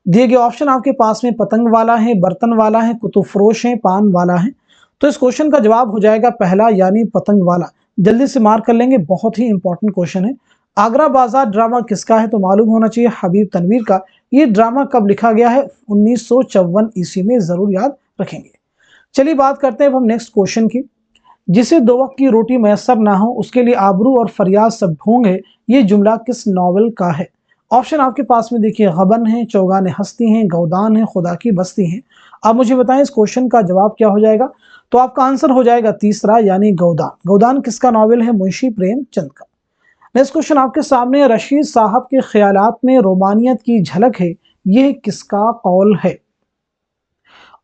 दिए गए ऑप्शन आपके पास में पतंग वाला है, बर्तन वाला है, कुतुब फरोश है, पान वाला है। तो इस क्वेश्चन का जवाब हो जाएगा पहला, यानी पतंग वाला। जल्दी से मार्क कर लेंगे, बहुत ही इंपॉर्टेंट क्वेश्चन है। आगरा बाजार ड्रामा किसका है? तो मालूम होना चाहिए हबीब तनवीर का। ये ड्रामा कब लिखा गया है? 1954 ईस्वी में, जरूर याद रखेंगे। चलिए बात करते हैं अब हम नेक्स्ट क्वेश्चन की। जिसे दो वक्त की रोटी मैसर ना हो उसके लिए आबरू और फरियाद सब ढूंढ है, ये जुमला किस नॉवल का है? ऑप्शन आपके पास में देखिए गबन है, चौगाने हस्ती हैं, गौदान है, खुदा की बस्ती है। आप मुझे बताएं इस क्वेश्चन का जवाब क्या हो जाएगा। तो आपका आंसर हो जाएगा तीसरा, यानी गौदान। गौदान किसका नॉवेल है? मुंशी प्रेमचंद का। नेक्स्ट क्वेश्चन आपके सामने, रशीद साहब के ख्यालात में रोमानियत की झलक है, यह किसका कौल है?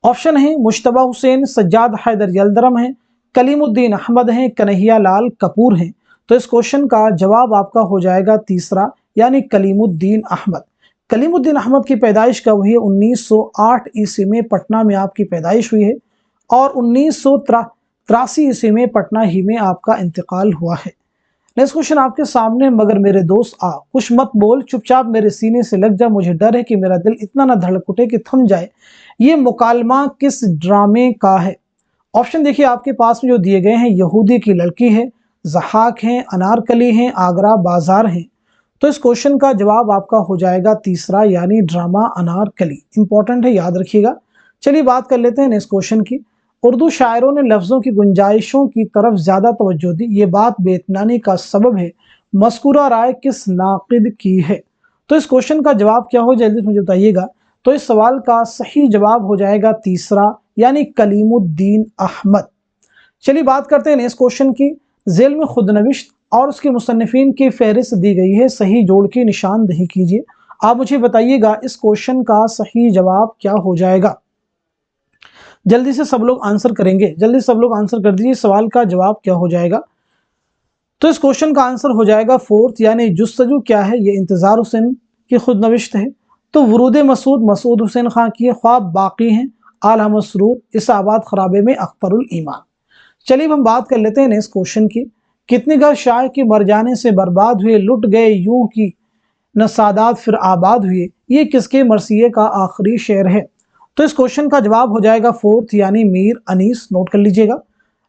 ऑप्शन है मुश्तबा हुसैन, सज्जाद हैदर यल्दरम है, कलीमुद्दीन अहमद हैं, कन्हैया लाल कपूर हैं। तो इस क्वेश्चन का जवाब आपका हो जाएगा तीसरा, यानी कलीमुद्दीन अहमद। कलीमुद्दीन अहमद की पैदाइश कब हुई है? 1908 ईस्वी में पटना में आपकी पैदाइश हुई है, और 1983 ईस्वी में पटना ही में आपका इंतकाल हुआ है। नेक्स्ट क्वेश्चन आपके सामने, मगर मेरे दोस्त आ, कुछ मत बोल, चुपचाप मेरे सीने से लग जा, मुझे डर है कि मेरा दिल इतना ना धड़क उठे कि थम जाए, ये मुकालमा किस ड्रामे का है? ऑप्शन देखिए आपके पास में जो दिए गए हैं, यहूदी की लड़की है, ज़हाक हैं, अनारकली हैं, आगरा बाजार हैं। तो इस क्वेश्चन का जवाब आपका हो जाएगा तीसरा, यानी ड्रामा अनारकली। इंपॉर्टेंट है, याद रखिएगा। चलिए बात कर लेते हैं नेक्स्ट क्वेश्चन की। उर्दू शायरों ने लफ्ज़ों की गुंजाइशों की तरफ ज़्यादा तवज्जो दी, ये बात बेइत्मीनानी का सबब है, मज़कूरा राय किस नाक़िद की है? तो इस क्वेश्चन का जवाब क्या हो, जल्दी मुझे बताइएगा। तो इस सवाल का सही जवाब हो जाएगा तीसरा, यानी कलीमुद्दीन अहमद। चलिए बात करते हैं नेक्स्ट क्वेश्चन की। जेल में खुदनविश्त और उसके मुसन्निफीन की फहरिस्त दी गई है, सही जोड़ की निशानदेही कीजिए। आप मुझे बताइएगा इस क्वेश्चन का सही जवाब क्या हो जाएगा। जल्दी से सब लोग आंसर करेंगे, जल्दी सब लोग आंसर कर दीजिए, सवाल का जवाब क्या हो जाएगा। तो इस क्वेश्चन का आंसर हो जाएगा फोर्थ, यानी जुस्तजू क्या है? ये इंतजार हुसैन की खुदनविश्त है। तो वरूद मसूद, मसूद हुसैन खां की है। ख्वाब बाकी हैं, आल अहमद सुरूर, इसाबाद खराबे में अख्तरुल ईमान। चलिए हम बात कर लेते हैं नेक्स्ट क्वेश्चन की। कितने घर शाह के मर जाने से बर्बाद हुए, लुट गए यूं की न सादात फिर आबाद हुए, ये किसके मरसिए का आखिरी शेर है? तो इस क्वेश्चन का जवाब हो जाएगा फोर्थ, यानी मीर अनीस। नोट कर लीजिएगा।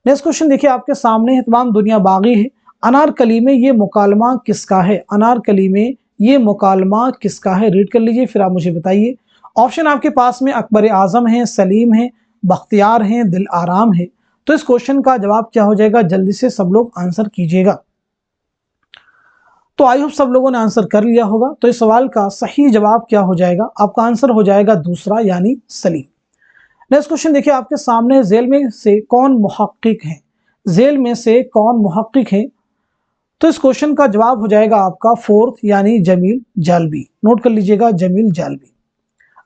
नेक्स्ट क्वेश्चन देखिए आपके सामने है, तमाम दुनिया बागी है, अनारकली में ये मुकालमा किसका है? अनारकली में ये मुकालमा किसका है? रीड कर लीजिए, फिर आप मुझे बताइए। ऑप्शन आपके पास में अकबर आजम है, सलीम है, बख्तियार हैं, दिल आराम है। तो इस क्वेश्चन का जवाब क्या हो जाएगा? जल्दी से सब लोग आंसर कीजिएगा। तो आई होप सब लोगों ने आंसर कर लिया होगा। तो इस सवाल का सही जवाब क्या हो जाएगा? आपका आंसर हो जाएगा दूसरा यानी सलीम। नेक्स्ट क्वेश्चन देखिए आपके सामने, जेल में से कौन मुहक्किक है? जेल में से कौन मुहक्किक है? तो इस क्वेश्चन का जवाब हो जाएगा आपका फोर्थ यानी जमील जालबी। नोट कर लीजिएगा, जमील जालबी।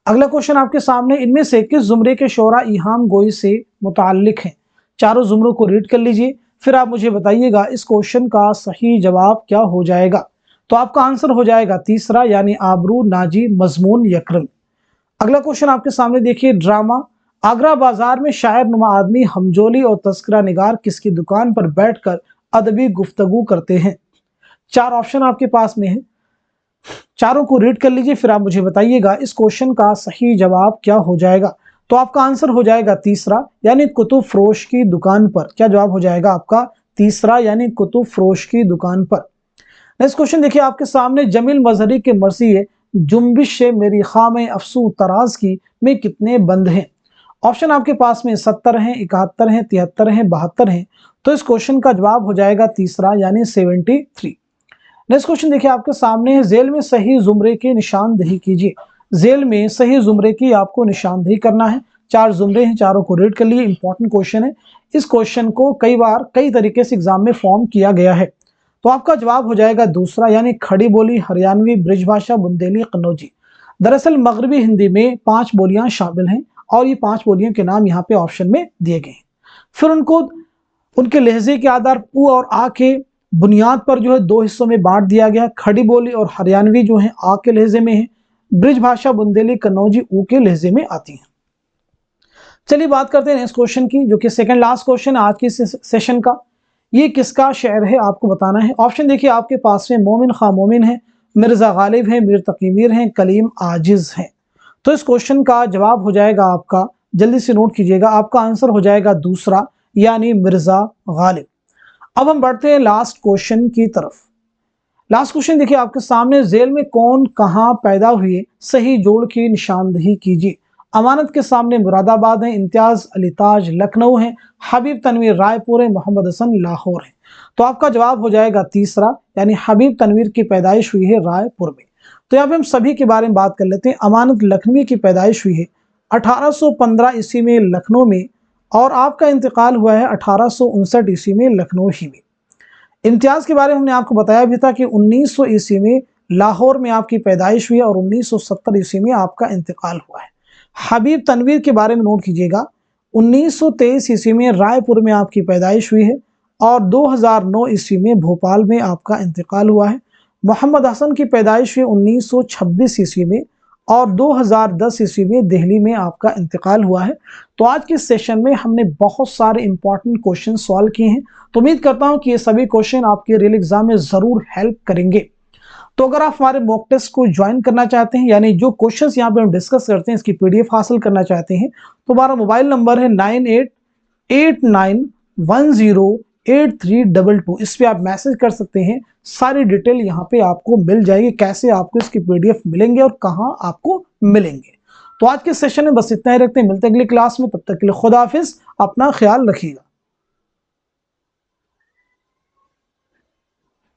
अगला क्वेश्चन आपके सामने, इनमें से किस जुमरे के शोरा इहाम गोई से मुताल्लिक हैं? चारों जुमरों को रीड कर लीजिए, फिर आप मुझे बताइएगा इस क्वेश्चन का सही जवाब क्या हो जाएगा। तो आपका आंसर हो जाएगा तीसरा यानी आबरू, नाजी, मजमून, यकरम। अगला क्वेश्चन आपके सामने देखिए, ड्रामा आगरा बाजार में शायर नुमा आदमी हमजोली और तस्करा निगार किसकी दुकान पर बैठकर अदबी गुफ्तगू करते हैं? चार ऑप्शन आपके पास में है, चारों को रीड कर लीजिए, फिर आप मुझे बताइएगा इस क्वेश्चन का सही जवाब क्या हो जाएगा। तो आपका आंसर हो जाएगा तीसरा यानी कुतुब फरोश की दुकान पर। क्या जवाब हो जाएगा आपका? तीसरा यानी कुतुब फरोश की दुकान पर। नेक्स्ट क्वेश्चन देखिए आपके सामने, जमील मजहरी के मर्सिए जुम्बिश से मेरी खाम अफसू तराज की में कितने बंद हैं? ऑप्शन आपके पास में 70 हैं, 71 हैं, 73 हैं, 72 हैं। तो इस क्वेश्चन का जवाब हो जाएगा तीसरा यानी 73। नेक्स्ट क्वेश्चन देखिए आपके सामने, जेल में सही जुमरे की निशानदेही कीजिए। जेल में सही जुमरे की आपको निशानदेही करना है। चार जुमरे हैं, चारों को रीड कर लिए। इंपॉर्टेंट क्वेश्चन है, इस क्वेश्चन को कई बार कई तरीके से एग्जाम में फॉर्म किया गया है। तो आपका जवाब हो जाएगा दूसरा यानी खड़ी बोली, हरियाणवी, ब्रिजभाषा, बुंदेली, कन्नौजी। दरअसल मगरबी हिंदी में 5 बोलियां शामिल हैं और ये 5 बोलियों के नाम यहाँ पे ऑप्शन में दिए गए हैं। फिर उनको उनके लहजे के आधार उ और आ के बुनियाद पर जो है 2 हिस्सों में बांट दिया गया। खड़ी बोली और हरियाणवी जो है आ के लहजे में है, ब्रिजभाषा, बुंदेली, कन्नौजी ऊ के लहजे में आती है। चलिए बात करते हैं नेक्स्ट क्वेश्चन की, जो कि सेकंड लास्ट क्वेश्चन आज के सेशन का। ये किसका शेर है आपको बताना है। ऑप्शन देखिए आपके पास में, मोमिन खां मोमिन है, मिर्जा गालिब है, मीर तकी मीर है, कलीम आजिज है। तो इस क्वेश्चन का जवाब हो जाएगा आपका, जल्दी से नोट कीजिएगा, आपका आंसर हो जाएगा दूसरा यानी मिर्जा गालिब। अब हम बढ़ते हैं लास्ट क्वेश्चन की तरफ। लास्ट क्वेश्चन देखिए आपके सामने, जेल में कौन कहां पैदा हुए? सही जोड़ की निशानदेही कीजिए। अमानत के सामने मुरादाबाद है, इम्तियाज अली ताज लखनऊ है, हबीब तनवीर रायपुर है, मोहम्मद हसन लाहौर है। तो आपका जवाब हो जाएगा तीसरा यानी हबीब तनवीर की पैदाइश हुई है रायपुर में। तो यहाँ पे हम सभी के बारे में बात कर लेते हैं। अमानत लखनवी की पैदाइश हुई है 1815 ईस्वी में लखनऊ में, और आपका इंतकाल हुआ है 1859 ईस्वी में लखनऊ ही में। इम्तियाज के बारे में हमने आपको बताया भी था कि 1900 ईस्वी में लाहौर में आपकी पैदाइश हुई है और 1970 ईस्वी में आपका इंतकाल हुआ है। हबीब तनवीर के बारे में नोट कीजिएगा, 1923 ईस्वी में रायपुर में आपकी पैदाइश हुई है और 2009 ईस्वी में भोपाल में आपका इंतकाल हुआ है। मोहम्मद हसन की पैदाइश हुई 1926 ईस्वी में और 2010 ईस्वी में दिल्ली में आपका इंतकाल हुआ है। तो आज के सेशन में हमने बहुत सारे इंपॉर्टेंट क्वेश्चन सॉल्व किए हैं। तो उम्मीद करता हूं कि ये सभी क्वेश्चन आपके रियल एग्जाम में जरूर हेल्प करेंगे। तो अगर आप हमारे मॉक टेस्ट को ज्वाइन करना चाहते हैं, यानी जो क्वेश्चंस यहाँ पे हम डिस्कस करते हैं इसकी पीडीएफ हासिल करना चाहते हैं, तो हमारा मोबाइल नंबर है 9889108322। इस पे आप मैसेज कर सकते हैं, सारी डिटेल यहाँ पे आपको मिल जाएगी, कैसे आपको इसकी पीडीएफ मिलेंगे और कहाँ आपको मिलेंगे। तो आज के सेशन में बस इतना ही रखते हैं, मिलते हैं अगली क्लास में, तब तक के लिए खुदा हाफिज, अपना ख्याल रखिएगा।